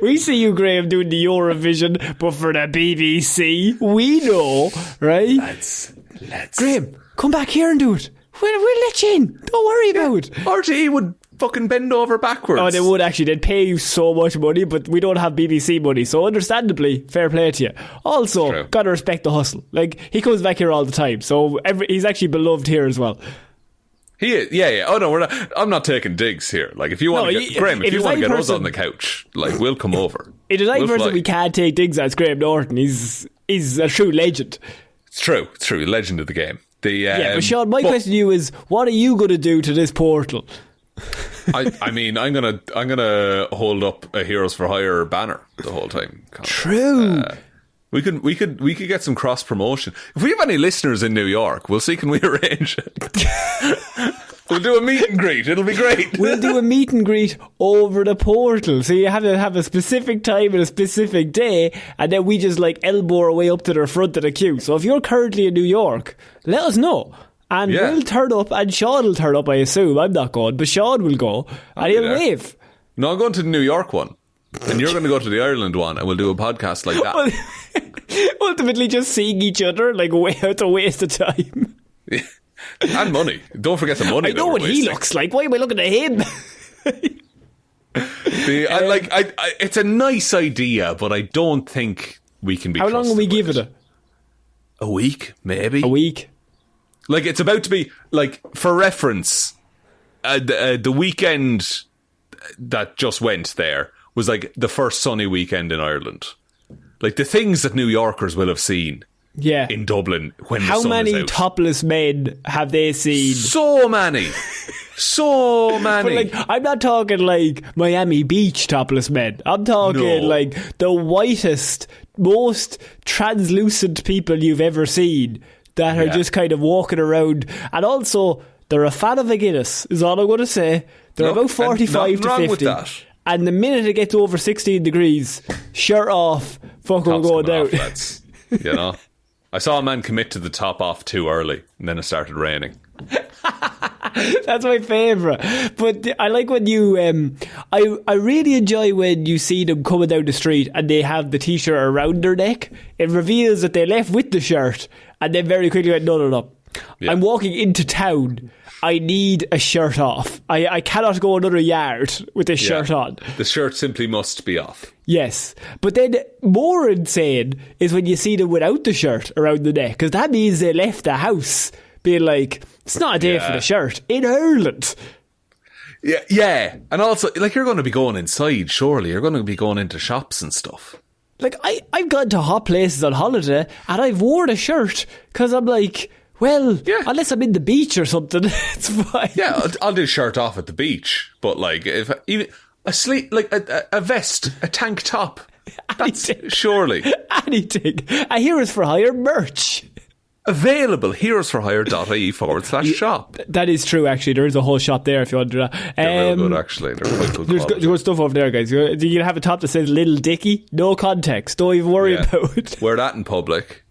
We see you, Graham, doing the Eurovision, but for the BBC, we know, right? Let's Graham, come back here and do it. We'll let you in. Don't worry about it. RTE would fucking bend over backwards. Oh, they would actually. They'd pay you so much money, but we don't have BBC money, so understandably, fair play to you. Also, gotta respect the hustle. Like, he comes back here all the time, so he's actually beloved here as well. He is, yeah. Oh no, I'm not taking digs here. Like, if you want to get Graham, if you want to get us on the couch, like, we'll come over. If there's any person we can't take digs at, it's Graham Norton. He's a true legend. It's true, legend of the game. But Shaun, my question to you is, what are you going to do to this portal? I mean, I'm gonna hold up a Heroes for Hire banner the whole time. True. We could get some cross promotion. If we have any listeners in New York, we'll see, can we arrange it? We'll do a meet and greet. It'll be great. We'll do a meet and greet over the portal. So you have to have a specific time and a specific day, and then we just like elbow our way up to the front of the queue. So if you're currently in New York, let us know. And we'll turn up, and Shaun will turn up, I assume. I'm not going, but Shaun will go, and he'll wave. No, I'm going to the New York one, and you're going to go to the Ireland one, and we'll do a podcast like that. Ultimately just seeing each other, like, it's a waste of time. And money. Don't forget the money. I know what he looks like. Why am I looking at him? It's a nice idea, but I don't think we can be trusted. How long will we give it? A week, maybe. A week? Like, it's about to be, like, for reference, the weekend that just went there was, like, the first sunny weekend in Ireland. Like, the things that New Yorkers will have seen in Dublin when the sun is out. How many topless men have they seen? So many. So many. But, like, I'm not talking, like, Miami Beach topless men. I'm talking, like, the whitest, most translucent people you've ever seen that are just kind of walking around. And also, they're a fan of a Guinness, is all I'm going to say. They're about 45 to 50. With that. And the minute it gets over 16 degrees, shirt off, fucking going down. You know? I saw a man commit to the top off too early, and then it started raining. That's my favourite. But I like when you I really enjoy when you see them coming down the street and they have the t-shirt around their neck. It reveals that they left with the shirt and then very quickly went, no. I'm walking into town. I need a shirt off. I cannot go another yard with this shirt on. The shirt simply must be off. Yes. But then more insane is when you see them without the shirt around the neck, because that means they left the house being like, it's not a day for the shirt in Ireland. Yeah. And also, like, you're going to be going inside, surely. You're going to be going into shops and stuff. Like, I've gone to hot places on holiday and I've worn a shirt because I'm like, well, unless I'm in the beach or something, it's fine. Yeah, I'll do shirt off at the beach. But, like, if even a vest, a tank top, that's surely. Anything. A Heroes for Hire merch. Available, heroesforhire.ie/shop. That is true, actually. There is a whole shop there if you want to do that. They're real good, actually. They're quite there's good stuff over there, guys. You can have a top that says Little Dicky. No context. Don't even worry about it. Wear that in public.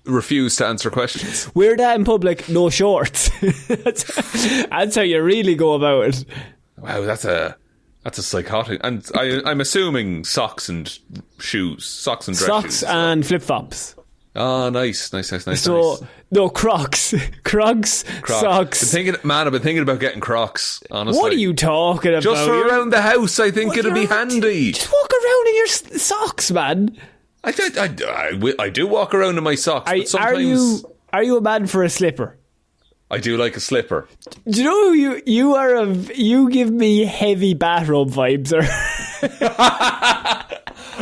Refuse to answer questions. Wear that in public. No shorts. That's how you really go about it. Wow, that's a psychotic. And I'm assuming socks and shoes. Socks and dress shoes. Socks and flip-flops. Oh, nice. So, no, Crocs, socks. I've been thinking about getting Crocs, honestly. What are you talking about? Just for around the house, I think it'll be handy. Just walk around in your socks, man. I do walk around in my socks, but sometimes... Are you a man for a slipper? I do like a slipper. Do you know you give me heavy bathrobe vibes, or...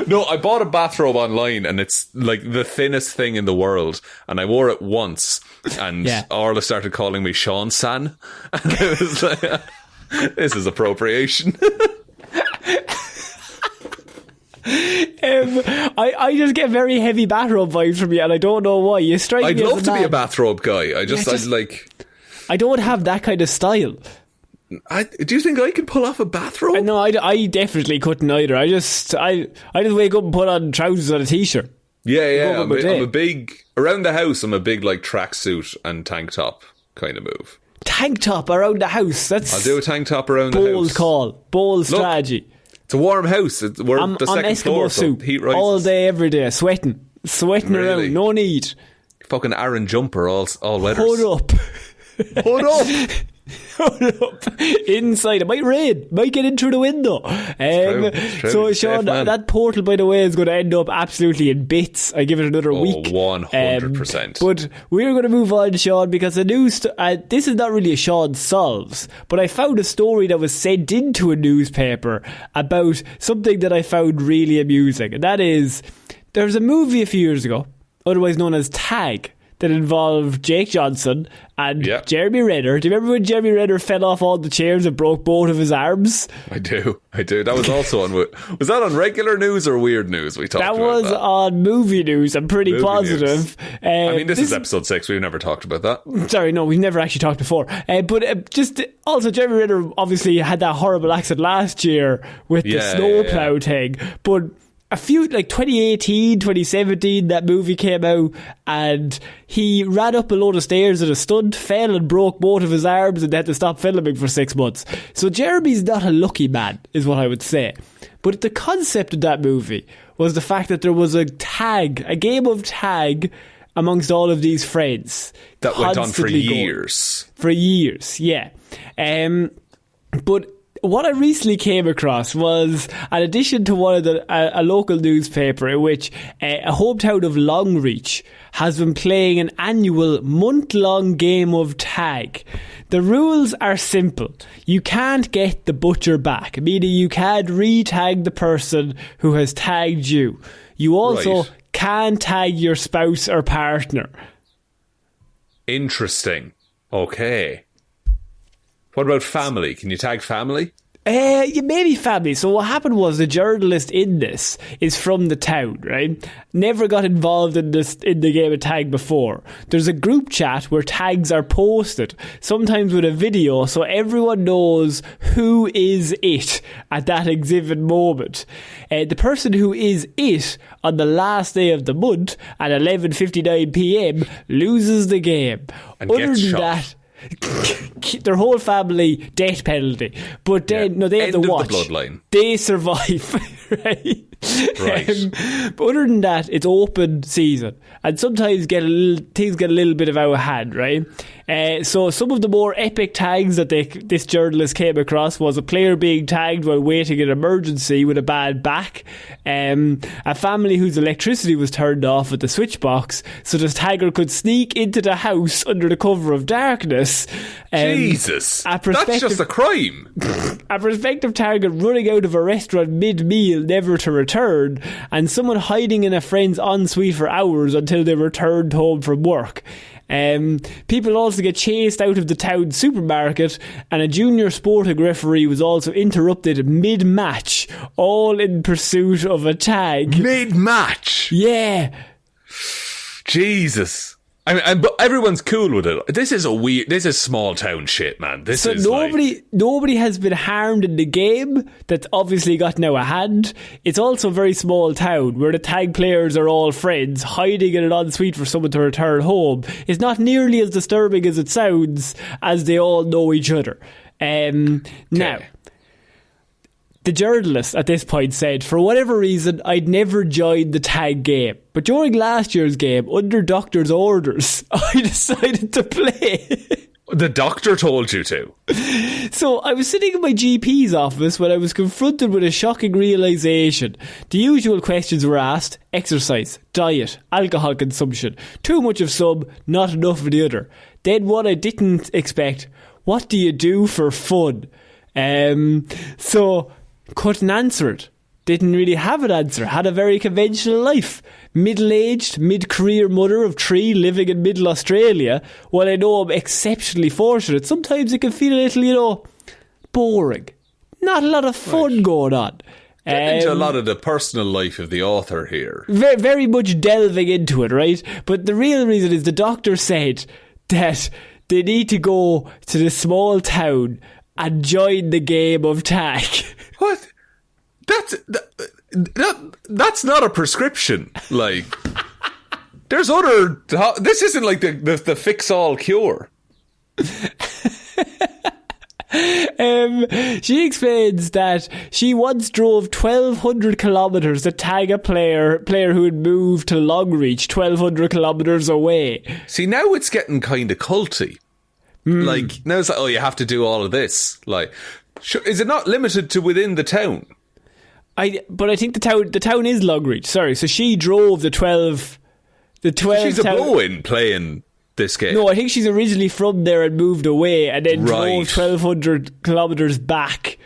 No, I bought a bathrobe online and it's like the thinnest thing in the world, and I wore it once and Orla started calling me Sean San, and it was like, this is appropriation. I just get very heavy bathrobe vibes from you, and I don't know why. You strike me as a man. I'd love to be a bathrobe guy. I don't have that kind of style. Do you think I could pull off a bathrobe? No, I definitely couldn't either. I just wake up and put on trousers and a t-shirt. Yeah. I'm a big, around the house, I'm a big, like, tracksuit and tank top kind of move. Tank top around the house? I'll do a tank top around the house. Bold call. Bold strategy. It's a warm house. We're the second floor, so heat rises. All day, every day, sweating around, no need. Fucking Aaron Jumper, all weathers. Hold up. Inside, it might rain, might get in through the window. It's true. So, He's Shaun, safe, man. that portal, by the way, is going to end up absolutely in bits. I give it another week. 100%. But we're going to move on, Shaun, because the news. This is not really a Shaun Solves, but I found a story that was sent into a newspaper about something that I found really amusing, and that is, there was a movie a few years ago, otherwise known as Tag, that involved Jake Johnson and Jeremy Renner. Do you remember when Jeremy Renner fell off all the chairs and broke both of his arms? I do. That was also on... Was that on regular news or weird news? We talked about that. That was on movie news. I'm pretty positive. I mean, this is episode 6. We've never talked about that. Sorry, no, we've never actually talked before. But just also, Jeremy Renner obviously had that horrible accident last year with the snowplow thing. But a few, like 2018, 2017, that movie came out, and he ran up a load of stairs at a stunt, fell and broke both of his arms, and had to stop filming for 6 months. So Jeremy's not a lucky man, is what I would say. But the concept of that movie was the fact that there was a game of tag amongst all of these friends. That went on for years. For years, yeah. But what I recently came across was an addition to one of a local newspaper in which a hometown of Longreach has been playing an annual month-long game of tag. The rules are simple. You can't get the butcher back, meaning you can't re-tag the person who has tagged you. You also can't tag your spouse or partner. Interesting. Okay. What about family? Can you tag family? Maybe family. So what happened was the journalist in this is from the town, right? Never got involved in the game of tag before. There's a group chat where tags are posted, sometimes with a video, so everyone knows who is it at that given moment. The person who is it on the last day of the month at 11:59 p.m. loses the game. And gets shot. Their whole family death penalty, but then they have to watch. The bloodline. They survive, right? But other than that, it's open season, and sometimes things get a little bit out of hand, right? So some of the more epic tags that this journalist came across was a player being tagged while waiting in an emergency with a bad back, a family whose electricity was turned off at the switch box, so the tagger could sneak into the house under the cover of darkness. Jesus, that's just a crime. A prospective target running out of a restaurant mid-meal never to return, and someone hiding in a friend's ensuite for hours until they returned home from work. People also get chased out of the town supermarket, and a junior sporting referee was also interrupted mid-match, all in pursuit of a tag. Mid-match? Yeah. Jesus. I mean, but everyone's cool with it. This is small town shit, man. Nobody has been harmed in the game. That's obviously gotten out of hand. It's also a very small town where the tag players are all friends, hiding in an ensuite for someone to return home. It's not nearly as disturbing as it sounds, as they all know each other. Now, the journalist at this point said, for whatever reason, I'd never joined the tag game. But during last year's game, under doctor's orders, I decided to play. The doctor told you to? So I was sitting in my GP's office when I was confronted with a shocking realisation. The usual questions were asked: exercise, diet, alcohol consumption, too much of some, not enough of the other. Then what I didn't expect: what do you do for fun? So couldn't answer it. Didn't really have an answer. Had a very conventional life. Middle-aged, mid-career mother of 3 living in middle Australia. While I know I'm exceptionally fortunate, sometimes it can feel a little, boring. Not a lot of fun going on. Get into a lot of the personal life of the author here. Very, very much delving into it, right? But the real reason is the doctor said that they need to go to the small town and join the game of tag. What? That's not a prescription. Like, there's other. This isn't like the fix-all cure. She explains that she once drove 1,200 kilometres to tag a player who had moved to Longreach 1,200 kilometres away. See, now it's getting kind of culty. Like, now it's like, oh, you have to do all of this. Like, is it not limited to within the town? But I think the town is Longreach. Sorry, so she drove the 12. She's a blow-in playing this game. No, I think she's originally from there and moved away, and then drove 1,200 kilometres back.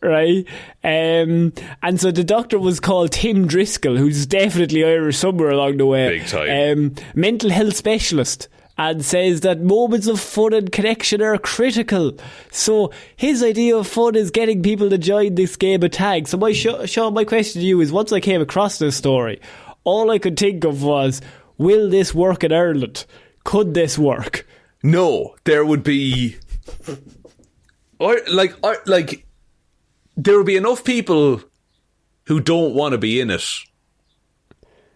Right, and so the doctor was called Tim Driscoll, who's definitely Irish somewhere along the way. Big time. Mental health specialist, and says that moments of fun and connection are critical. So his idea of fun is getting people to join this game of tag. So Shaun, my question to you is: once I came across this story, all I could think of was, will this work in Ireland? Could this work? No, there would be, there will be enough people who don't want to be in it,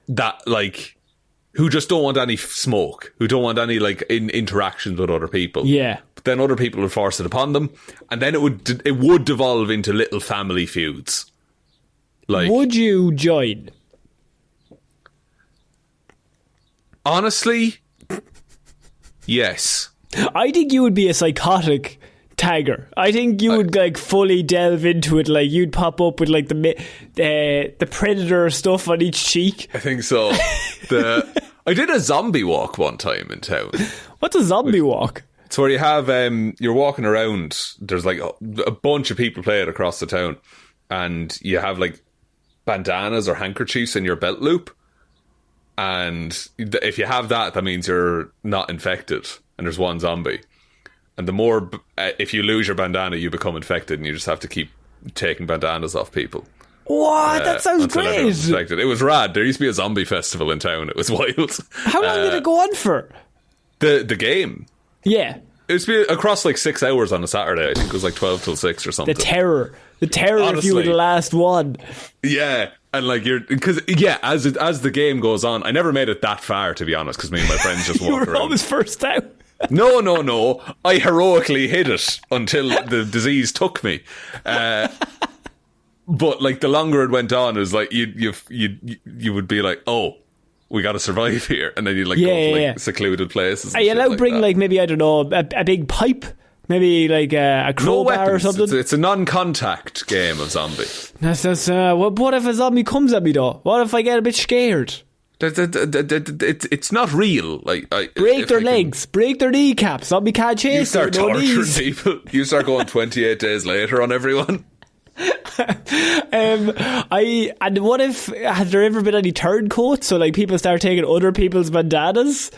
that, like, who just don't want any smoke, who don't want any, like, interactions with other people. Yeah. But then other people would force it upon them, and then it would devolve into little family feuds. Like, would you join? Honestly, yes. I think you would be a psychotic tagger. I think you would like fully delve into it. Like, you'd pop up with like the predator stuff on each cheek. I think so. I did a zombie walk one time in town. What's a zombie walk? It's where you have you're walking around. There's like a bunch of people playing across the town, and you have like bandanas or handkerchiefs in your belt loop. And if you have that, that means you're not infected, and there's one zombie. And the more, if you lose your bandana, you become infected, and you just have to keep taking bandanas off people. What? That sounds great. It was rad. There used to be a zombie festival in town. It was wild. How long did it go on for? The game? Yeah. It was across like 6 hours on a Saturday. I think it was like 12 till 6 or something. The terror. Honestly, if you were the last one. Yeah. And like as the game goes on, I never made it that far, to be honest, because me and my friends just walked around. You were always first out. No. I heroically hid it until the disease took me. But like the longer it went on, it was like you would be like, oh, we got to survive here, and then you like go to secluded places. Are you allowed to bring like maybe, I don't know, a big pipe? Maybe like a crowbar or something? It's a non-contact game of zombie. What if a zombie comes at me though? What if I get a bit scared? It's not real. Like, break their legs, break their kneecaps. Zombie can't chase. You start torturing people. You start going 28 days later on everyone. And what if, has there ever been any turncoats? So like people start taking other people's bandanas?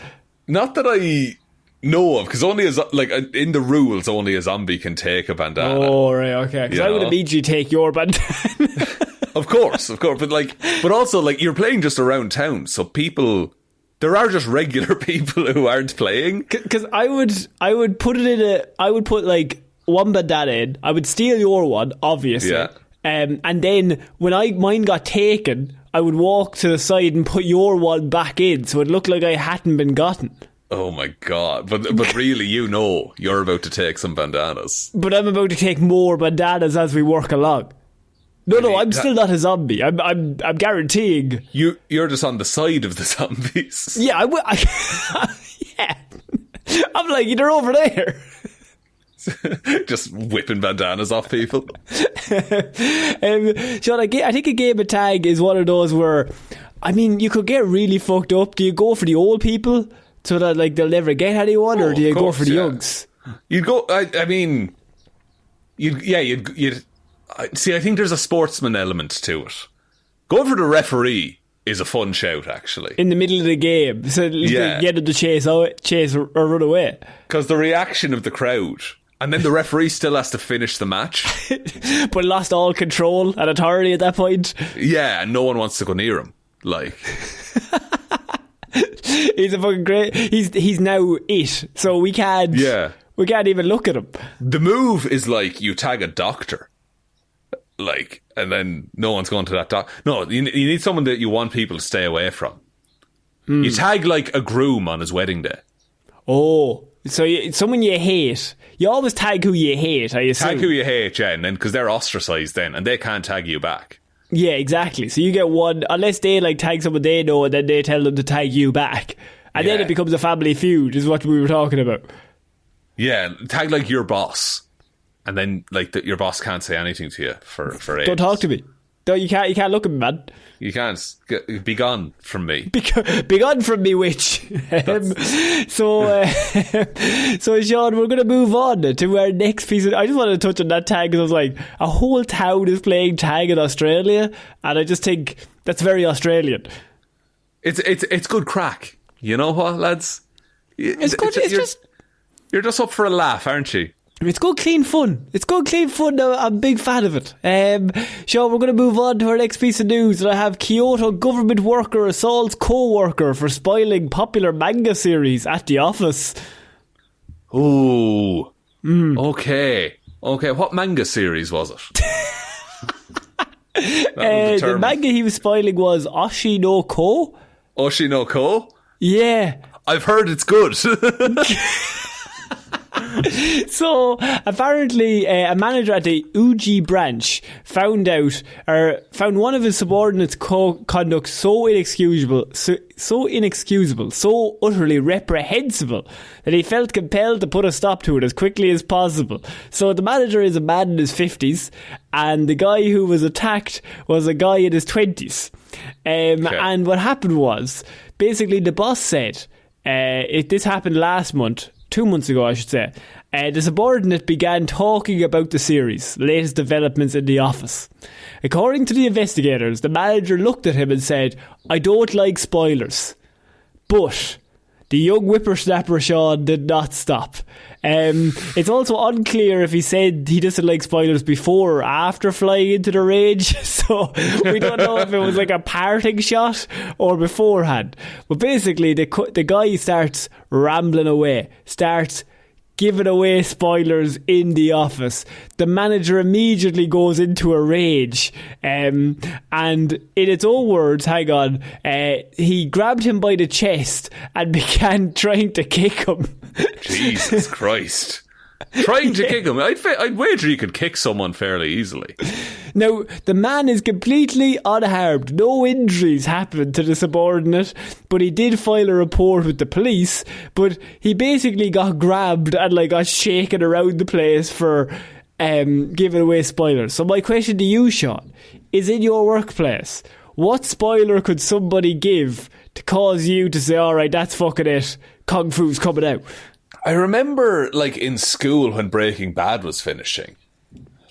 Not that I know of, because only in the rules, only a zombie can take a bandana. Oh right, okay. Because I would immediately take your bandana. Of course, but also like you're playing just around town, so there are just regular people who aren't playing. Because I would put it in I would put like one bandana in. I would steal your one, obviously. Yeah. And then when mine got taken, I would walk to the side and put your one back in, so it looked like I hadn't been gotten. Oh my god! But really, you're about to take some bandanas. But I'm about to take more bandanas as we work along. No, I'm still not a zombie. I'm guaranteeing. You're just on the side of the zombies. Yeah, yeah. I'm like, they're over there. Just whipping bandanas off people. Shaun, I think a game of tag is one of those where, I mean, you could get really fucked up. Do you go for the old people so that like they'll never get anyone, or do you go for the youngs? You'd go. I mean, you'd. See, I think there's a sportsman element to it. Going for the referee is a fun shout, actually. In the middle of the game, so you get them to chase or run away. Because the reaction of the crowd, and then the referee still has to finish the match. But lost all control and authority at that point. Yeah, and no one wants to go near him. Like... He's a fucking great... He's now it, so we can't... Yeah. We can't even look at him. The move is like you tag a doctor. Like, and then no one's going to that doctor. No, you need someone that you want people to stay away from. You tag like a groom on his wedding day. Oh, so someone you hate. You always tag who you hate, I assume. Tag who you hate, yeah, and then because they're ostracised then, and they can't tag you back. Yeah, exactly. So you get one, unless they like tag someone they know, and then they tell them to tag you back, and then it becomes a family feud, is what we were talking about. Yeah, tag like your boss, and then like your boss can't say anything to you for ages. Don't talk to me. No, you can't look at me, man. You can't. Be gone from me. Be gone from me, witch. So Shaun, we're going to move on to our next piece. I just wanted to touch on that tag because I was like, a whole town is playing tag in Australia, and I just think that's very Australian. It's good crack. You know what, lads? It's good. You're just up for a laugh, aren't you? It's good, clean fun. I'm a big fan of it. Shaun, we're going to move on to our next piece of news. And I have Kyoto government worker assaults co-worker for spoiling popular manga series at the office. Ooh. Okay. What manga series was it? The manga he was spoiling was Oshi no Ko. Oshi no Ko? Yeah. I've heard it's good. So apparently a manager at the Uji branch found one of his subordinates' conduct so inexcusable, so utterly reprehensible that he felt compelled to put a stop to it as quickly as possible. So the manager is a man in his 50s and the guy who was attacked was a guy in his 20s. And what happened was, basically the boss said, this happened last month, 2 months ago, I should say. The subordinate began talking about the series, latest developments in the office. According to the investigators, the manager looked at him and said, "I don't like spoilers." But the young whippersnapper Shaun did not stop. It's also unclear if he said he doesn't like spoilers before or after flying into the rage, so we don't know if it was like a parting shot or beforehand. But basically, the guy starts rambling away, starts giving away spoilers in the office. The manager immediately goes into a rage, and in its own words, he grabbed him by the chest and began trying to kick him. Jesus Christ. Trying to kick him. I'd wager you could kick someone fairly easily. Now, the man is completely unharmed. No injuries happened to the subordinate, but he did file a report with the police. But he basically got grabbed and got shaken around the place for giving away spoilers. So my question to you, Shaun, is in your workplace, what spoiler could somebody give to cause you to say, alright, that's fucking it, Kung Fu's coming out? I remember, in school when Breaking Bad was finishing.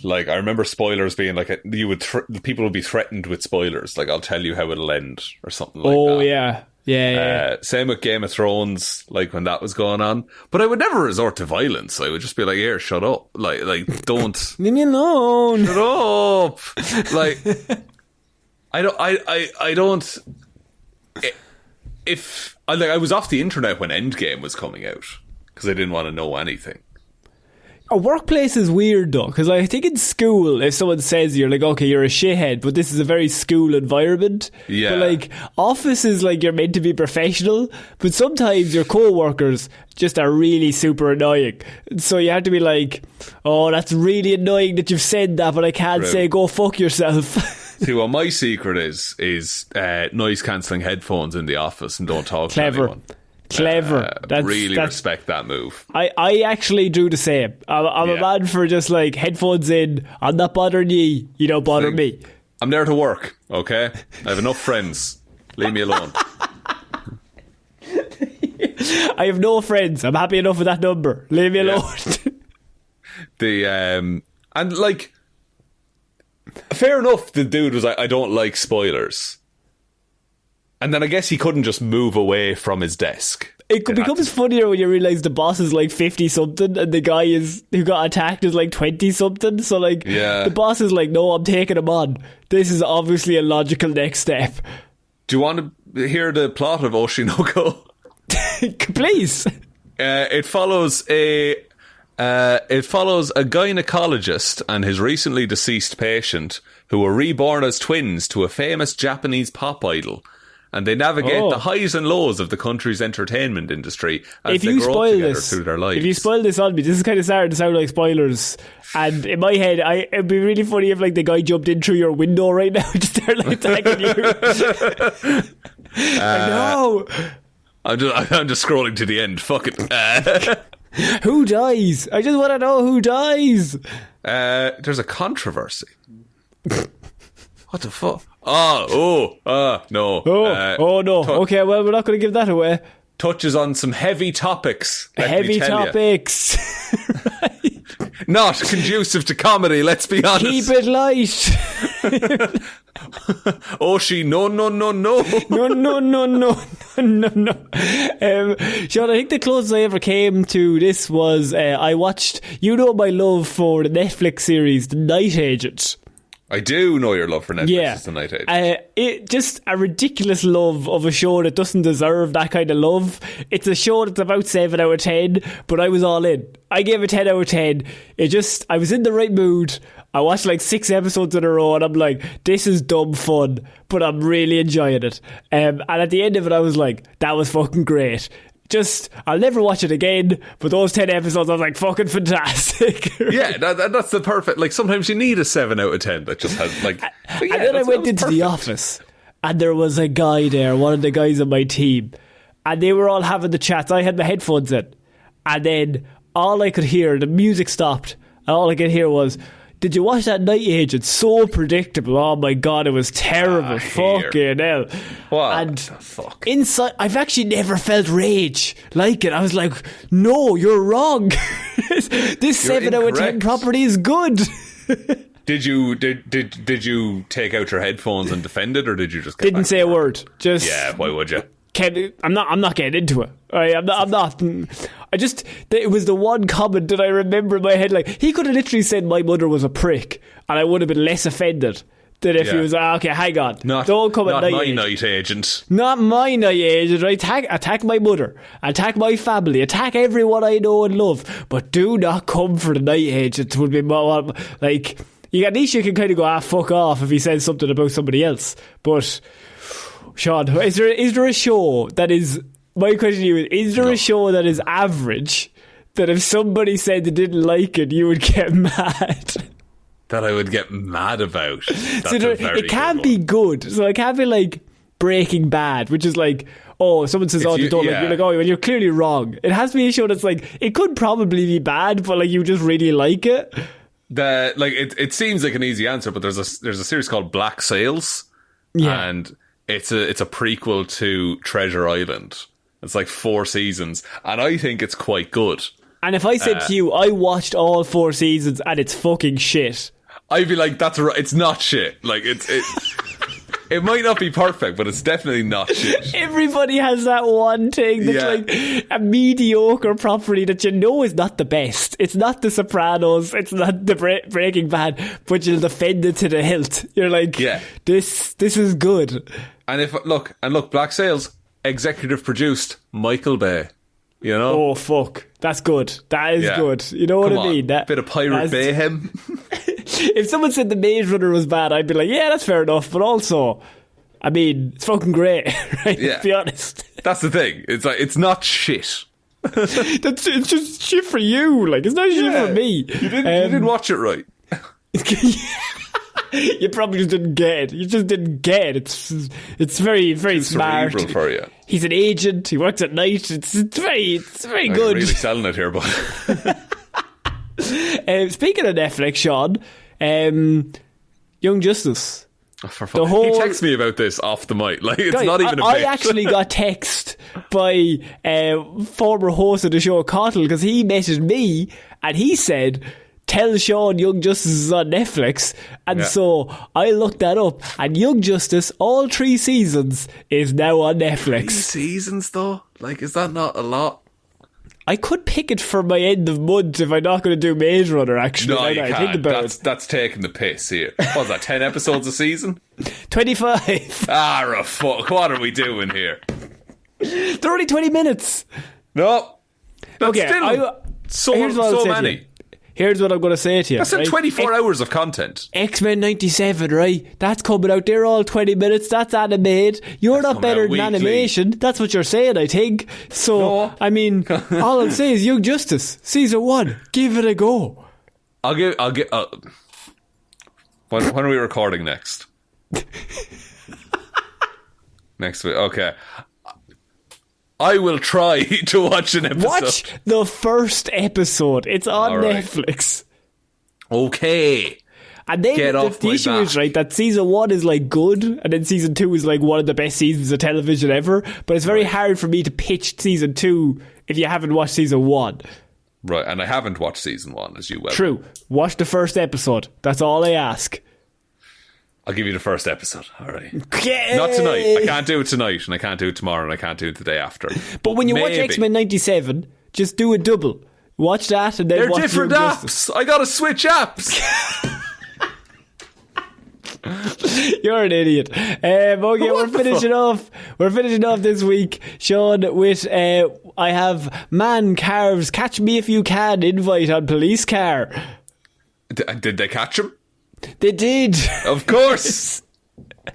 I remember spoilers being people would be threatened with spoilers. I'll tell you how it'll end or something like that. Oh, yeah. Yeah. Same with Game of Thrones, when that was going on. But I would never resort to violence. I would just be like, here, shut up. Don't. Leave me alone. Shut up. I don't. If I was off the internet when Endgame was coming out because I didn't want to know anything. A workplace is weird though, because I think in school, if someone says you're okay, you're a shithead, but this is a very school environment. Yeah. But office is you're meant to be professional, but sometimes your co-workers just are really super annoying. So you have to be oh, that's really annoying that you've said that, but I can't say go fuck yourself. See, what my secret is noise cancelling headphones in the office and don't talk to anyone. Clever. That's respect that move. I actually do the same. I'm a man for just headphones in. I'm not bothering you. You don't bother me. I'm there to work, okay? I have enough friends. Leave me alone. I have no friends. I'm happy enough with that number. Leave me alone. Fair enough, the dude was I don't like spoilers. And then I guess he couldn't just move away from his desk. It becomes funnier when you realise the boss is 50-something and the guy who got attacked is 20-something. So the boss is no, I'm taking him on. This is obviously a logical next step. Do you want to hear the plot of Oshinoko? Please. It follows a gynecologist and his recently deceased patient who were reborn as twins to a famous Japanese pop idol. And they navigate the highs and lows of the country's entertainment industry as they grow together through their lives. If you spoil this on me, this is kind of starting to sound like spoilers. And in my head, it'd be really funny if the guy jumped in through your window right now and just started attacking you. I know. I'm just scrolling to the end. Fuck it. Who dies? I just want to know who dies. There's a controversy. What the fuck? No. No. Okay, well, we're not going to give that away. Touches on some heavy topics. Heavy topics. Right. Not conducive to comedy, let's be honest. Keep it light. No. Shaun, I think the closest I ever came to this was I watched, my love for the Netflix series The Night Agent. I do know your love for Netflix. It's The Night Agent. It just a ridiculous love of a show that doesn't deserve that kind of love. It's a show that's about 7 out of 10, but I was all in. I gave it 10 out of 10. I was in the right mood. I watched like 6 episodes in a row and I'm like, this is dumb fun, but I'm really enjoying it. And at the end of it, I was like, that was fucking great. I'll never watch it again, but those 10 episodes I was like, fucking fantastic. Yeah, that's the perfect, like sometimes you need a 7 out of 10 that just has like... And then I went into the office and there was a guy there, one of the guys on my team, and they were all having the chats. I had my headphones in, and then all I could hear, the music stopped, and all I could hear was, did you watch that Night Agent? So predictable. Oh my God, it was terrible. Fucking hell. What and the fuck? Inside, I've actually never felt rage like it. I was like, no, you're wrong. This 7 out of 10 property is good. Did you take out your headphones and defend it, or did you just get didn't say a word? Just yeah. Why would you? I'm not getting into it. Right? I'm not. It was the one comment that I remember in my head. Like, he could have literally said my mother was a prick, and I would have been less offended than if he was like, okay, hang on, don't come at Not Night Night Agent. Not my Night Agent, right? Attack my mother, attack my family, attack everyone I know and love, but do not come for the Night Agent. Would be more like, at least you can kind of go, fuck off if he says something about somebody else. But Shaun, is there a show that is... My question to you is there a show that is average, that if somebody said they didn't like it, you would get mad? That I would get mad about? It can't be good. So it can't be like Breaking Bad, which is like, someone says, they don't like you. You're like, well, you're clearly wrong. It has to be a show that's like, it could probably be bad, but like you just really like it. It seems like an easy answer, but there's a series called Black Sails, and it's a prequel to Treasure Island. It's like 4 seasons, and I think it's quite good. And if I said to you, I watched all 4 seasons and it's fucking shit, I'd be like, that's right. It's not shit. Like it might not be perfect, but it's definitely not shit. Everybody has that one thing that's like a mediocre property that you know is not the best. It's not The Sopranos. It's not the Breaking Bad, but you'll defend it to the hilt. You're like, this is good. And look, Black Sails, executive produced Michael Bay. You know? Oh fuck, that's good. That is good. You know what I mean? That bit of pirate mayhem. If someone said The Maze Runner was bad, I'd be like, yeah, that's fair enough. But also, I mean, it's fucking great, right? Yeah. To be honest, that's the thing. It's like, it's not shit. It's just shit for you. Like, it's not shit for me. You didn't watch it right. You probably just didn't get it. You just didn't get it. It's very, very smart. Cerebral for you. He's an agent. He works at night. It's very good. You're really selling it here, but speaking of Netflix, Shaun, Young Justice. He texted me about this off the mic. Like, it's not even a bit. I actually got text by former host of the show, Cottle, because he messaged me and he said, tell Shaun Young Justice is on Netflix. And so I looked that up, and Young Justice, all 3 seasons, is now on Netflix. 3 seasons though? Like, is that not a lot? I could pick it for my end of month if I'm not going to do Maze Runner, actually. No, you can't. Think about that's taking the piss here. What's that, 10 episodes a season? 25. Fuck, what are we doing here? They're only 20 minutes. No. That's still so many. Here's what I'm going to say to you. That's 24 hours of content. X-Men 97, right? That's coming out. They're all 20 minutes. That's animated. You're not better than animation. That's what you're saying, I think. So, I mean, all I'll say is Young Justice, Season 1. Give it a go. When are we recording next? Next week. Okay. I will try to watch an episode. Watch the first episode. It's on All right. Netflix. Okay. And then the issue is, right, that season 1 is like good, and then season 2 is like one of the best seasons of television ever. But it's very hard for me to pitch season 2 if you haven't watched season 1. Right, and I haven't watched season 1, as you well. True. Watch the first episode. That's all I ask. I'll give you the first episode. All right. Yay! Not tonight. I can't do it tonight, and I can't do it tomorrow, and I can't do it the day after. But when you watch X-Men 97, just do a double. Watch that, and then They're watch different Young apps. Justice. I gotta switch apps. You're an idiot. Okay, we're finishing off. We're finishing off this week, Shaun, with I have Man Carves Catch Me If You Can invite on police car. Did they catch him? They did. Of course.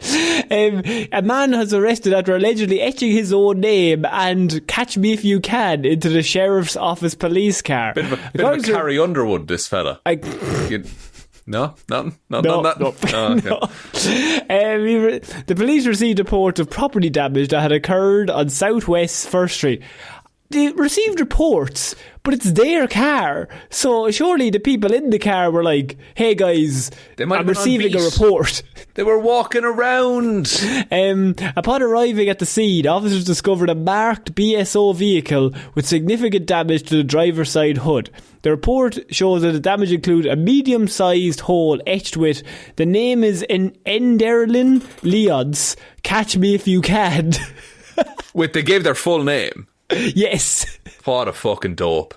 A man has arrested after allegedly etching his own name and "Catch Me If You Can" into the sheriff's office police car. Bit of a Carrie Underwood, this fella. No, nothing. No. Oh, okay. The police received reports of property damage that had occurred on Southwest First Street. They received reports, but it's their car. So surely the people in the car were like, hey guys, I'm receiving a report. They were walking around. Upon arriving at the scene, officers discovered a marked BSO vehicle with significant damage to the driver's side hood. The report shows that the damage included a medium-sized hole etched with "The name is Enderlin Leons. Catch me if you can." Wait, they gave their full name? Yes. What a fucking dope.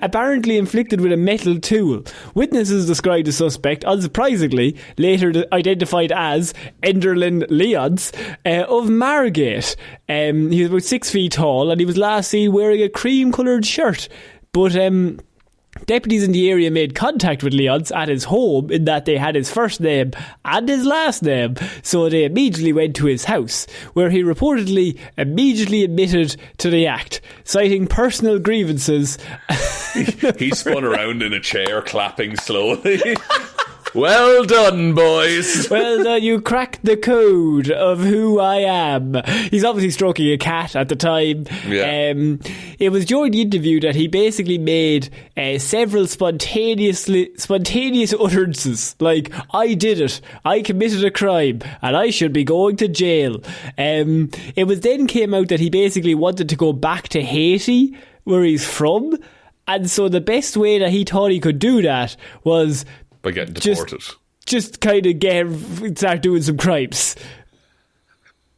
Apparently inflicted with a metal tool. Witnesses described the suspect, unsurprisingly, later identified as Enderlin Leons, of Margate. He was about 6 feet tall, and he was last seen wearing a cream-coloured shirt. But deputies in the area made contact with Leons at his home, in that they had his first name and his last name, so they immediately went to his house, where he reportedly immediately admitted to the act, citing personal grievances. He spun around in a chair, clapping slowly. Well done, boys. Well done, you cracked the code of who I am. He's obviously stroking a cat at the time. Yeah. It was during the interview that he basically made several spontaneous utterances, like, I did it, I committed a crime, and I should be going to jail. It was then came out that he basically wanted to go back to Haiti, where he's from, and so the best way that he thought he could do that was by getting deported. Just kind of start doing some crimes.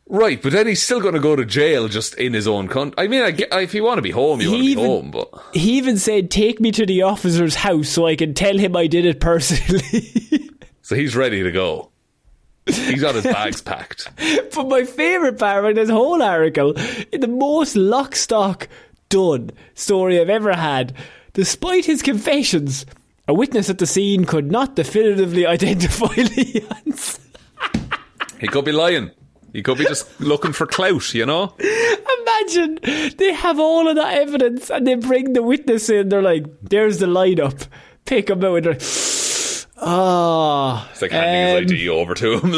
Right, but then he's still going to go to jail just in his own country. I mean, if you want to be home, you want to be home, but... He even said, take me to the officer's house so I can tell him I did it personally. So he's ready to go. He's got his bags packed. But my favourite part of this whole article, in the most lock-stock done story I've ever had, despite his confessions, a witness at the scene could not definitively identify Leons. He could be lying. He could be just looking for clout, you know? Imagine they have all of that evidence and they bring the witness in. They're like, there's the lineup. Pick him out. And they're like, it's like handing his ID over to him.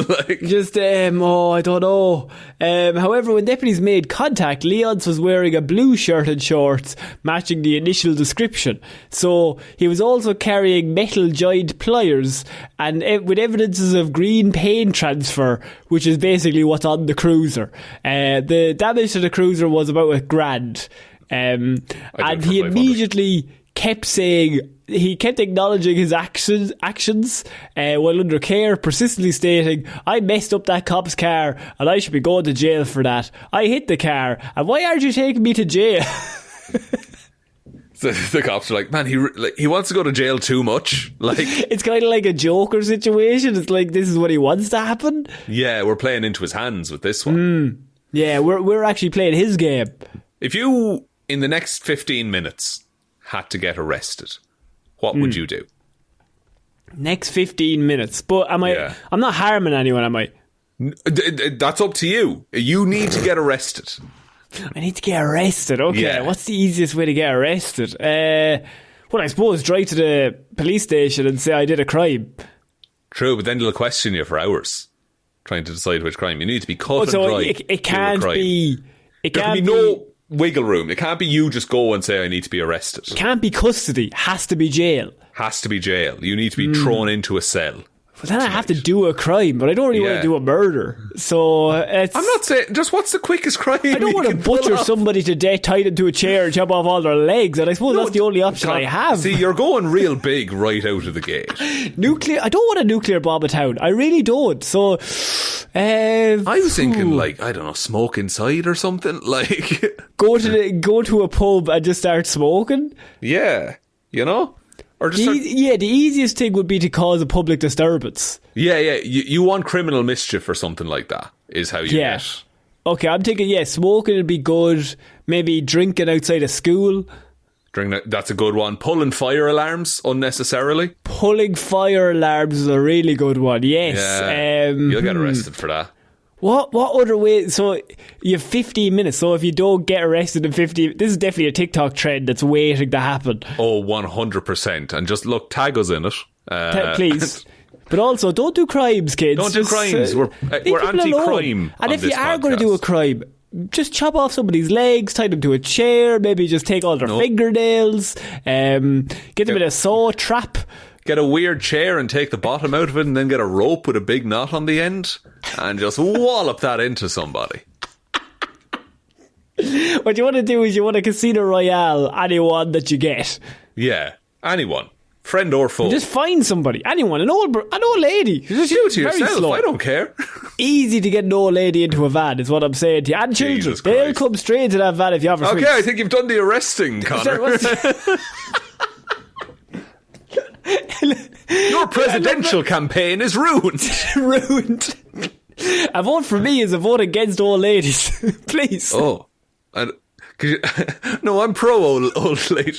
I don't know. However, when deputies made contact, Leons was wearing a blue shirt and shorts matching the initial description. So he was also carrying metal joint pliers and with evidences of green paint transfer, which is basically what's on the cruiser. The damage to the cruiser was about $1,000. And he immediately kept saying, he kept acknowledging his actions while under care, persistently stating, I messed up that cop's car and I should be going to jail for that. I hit the car and why aren't you taking me to jail? So the cops are like, man, he wants to go to jail too much. Like, it's kind of like a Joker situation. It's like, this is what he wants to happen. Yeah, we're playing into his hands with this one. Yeah, we're actually playing his game. If you, in the next 15 minutes, had to get arrested, what would you do? Next 15 minutes. But I'm not harming anyone, am I? That's up to you. You need to get arrested. I need to get arrested. Okay, yeah. What's the easiest way to get arrested? Well, I suppose drive to the police station and say I did a crime. True, but then they'll question you for hours trying to decide which crime. You need to be cut and dry. It can't be There can be no wiggle room. It can't be you just go and say, I need to be arrested. It can't be custody. Has to be jail. Has to be jail. You need to be thrown into a cell. But then I have to do a crime, but I don't really want to do a murder. So I'm not saying, just what's the quickest crime? I don't want to butcher somebody to death, tie them to a chair, and chop off all their legs, and I suppose that's the only option I have. See, you're going real big right out of the gate. Nuclear. I don't want a nuclear bomb in town. I really don't. So I was thinking, like, I don't know, smoke inside or something. Like go to a pub and just start smoking. Yeah, you know. The easiest thing would be to cause a public disturbance. Yeah. You want criminal mischief or something like that, is how you get. Okay, I'm thinking, smoking would be good. Maybe drinking outside of school. That's a good one. Pulling fire alarms unnecessarily. Pulling fire alarms is a really good one, yes. Yeah. You'll get arrested for that. What other way? So you have 15 minutes. So if you don't get arrested in 15, this is definitely a TikTok trend that's waiting to happen. Oh, 100%. And just look, tag us in it. Please. But also, don't do crimes, kids. Don't do crimes. We're anti-crime. And if you are going to do a crime, just chop off somebody's legs, tie them to a chair, maybe just take all their fingernails, get them in a saw trap. Get a weird chair and take the bottom out of it, and then get a rope with a big knot on the end and just wallop that into somebody. What you want to do is you want a Casino Royale, anyone that you get. Yeah, anyone. Friend or foe. Just find somebody. Anyone. An old lady. Just do it to yourself. Slow. I don't care. Easy to get an old lady into a van is what I'm saying to you. And children. They'll come straight to that van if you have a Okay, I think you've done the arresting, Conor. Your presidential campaign is ruined. Ruined. A vote for me is a vote against old ladies. Please. Oh. No, I'm pro old lady.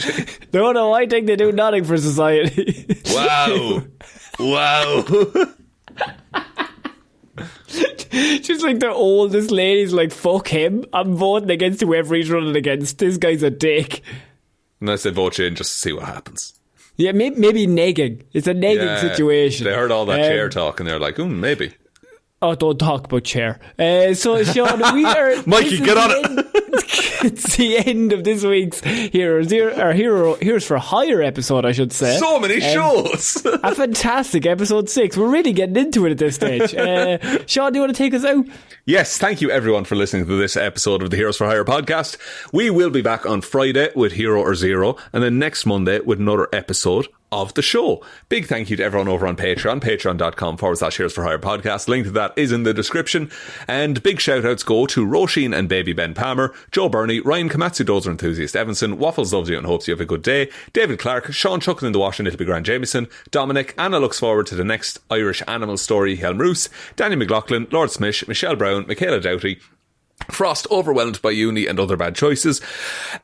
No, I think they do nothing for society. Wow. She's like the oldest lady's like, fuck him. I'm voting against whoever he's running against. This guy's a dick. And I said vote you in just to see what happens. Yeah, maybe negging. It's a negging situation. They heard all that chair talk and they're like, maybe. Oh, don't talk about chair. So, Shaun, we are... Mikey, get on it. It's the end of this week's Heroes for Hire episode, I should say. So many shows. A fantastic episode 6. We're really getting into it at this stage. Shaun, do you want to take us out? Yes, thank you everyone for listening to this episode of the Heroes for Hire podcast. We will be back on Friday with Hero or Zero, and then next Monday with another episode of the show. Big thank you to everyone over on Patreon, patreon.com/Heroes for Hire podcast. Link to that is in the description. And big shout outs go to Róisín and Baby Ben Palmer, Joe Burney, Ryan Komatsu, Dozer Enthusiast, Evanson, Waffles Loves you and hopes you have a good day, David Clarke, Shaun Chuck in the Washington, it'll be Grand Jamieson, Dominic, Anna looks forward to the next Irish animal story, Hjelmroos, Danny McLaughlin, Lordsmish, Michelle Browne, Michaela Doughty, Frost, overwhelmed by uni and other bad choices.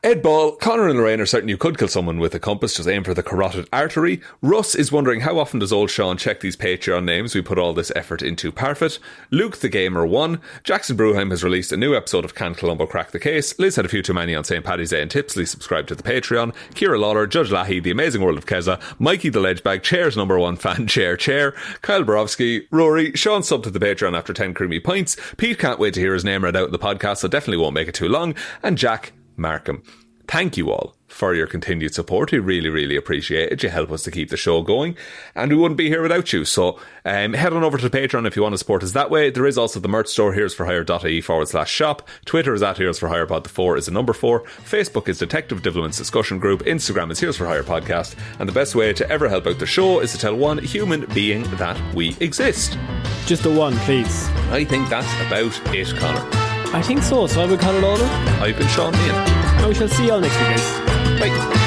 Ed Ball, Conor and Lorraine are certain you could kill someone with a compass, just aim for the carotid artery. Russ is wondering how often does old Shaun check these Patreon names we put all this effort into Parfitt. Luke the Gamer 1. Jackson Bruheim has released a new episode of Can Columbo Crack the Case. Liz had a few too many on St. Paddy's Day and Tipsley subscribe to the Patreon. Kira Lawler, Judge Lahey, The Amazing World of Keza, Mikey the Ledgebag, Chair's #1 fan, Chair, Kyle Borowski, Rory, Shaun subbed to the Patreon after 10 creamy pints, Pete can't wait to hear his name read out in the podcast, so definitely won't make it too long, and Jack Markham. Thank you all for your continued support. We really, really appreciate it. You help us to keep the show going, and we wouldn't be here without you. So head on over to Patreon if you want to support us that way. There is also the merch store, heroesforhire.ie/shop. Twitter is @heroesforhirepod. The 4 is the number 4. Facebook is Detective Divilment's discussion group. Instagram is Heroes for Hire podcast. And the best way to ever help out the show is to tell one human being that we exist. Just the one, please. I think that's about it, Conor. I think so. So I've been Conor Lorraine. I've been Shaun Meehan. And we shall see you all next week, guys. Bye.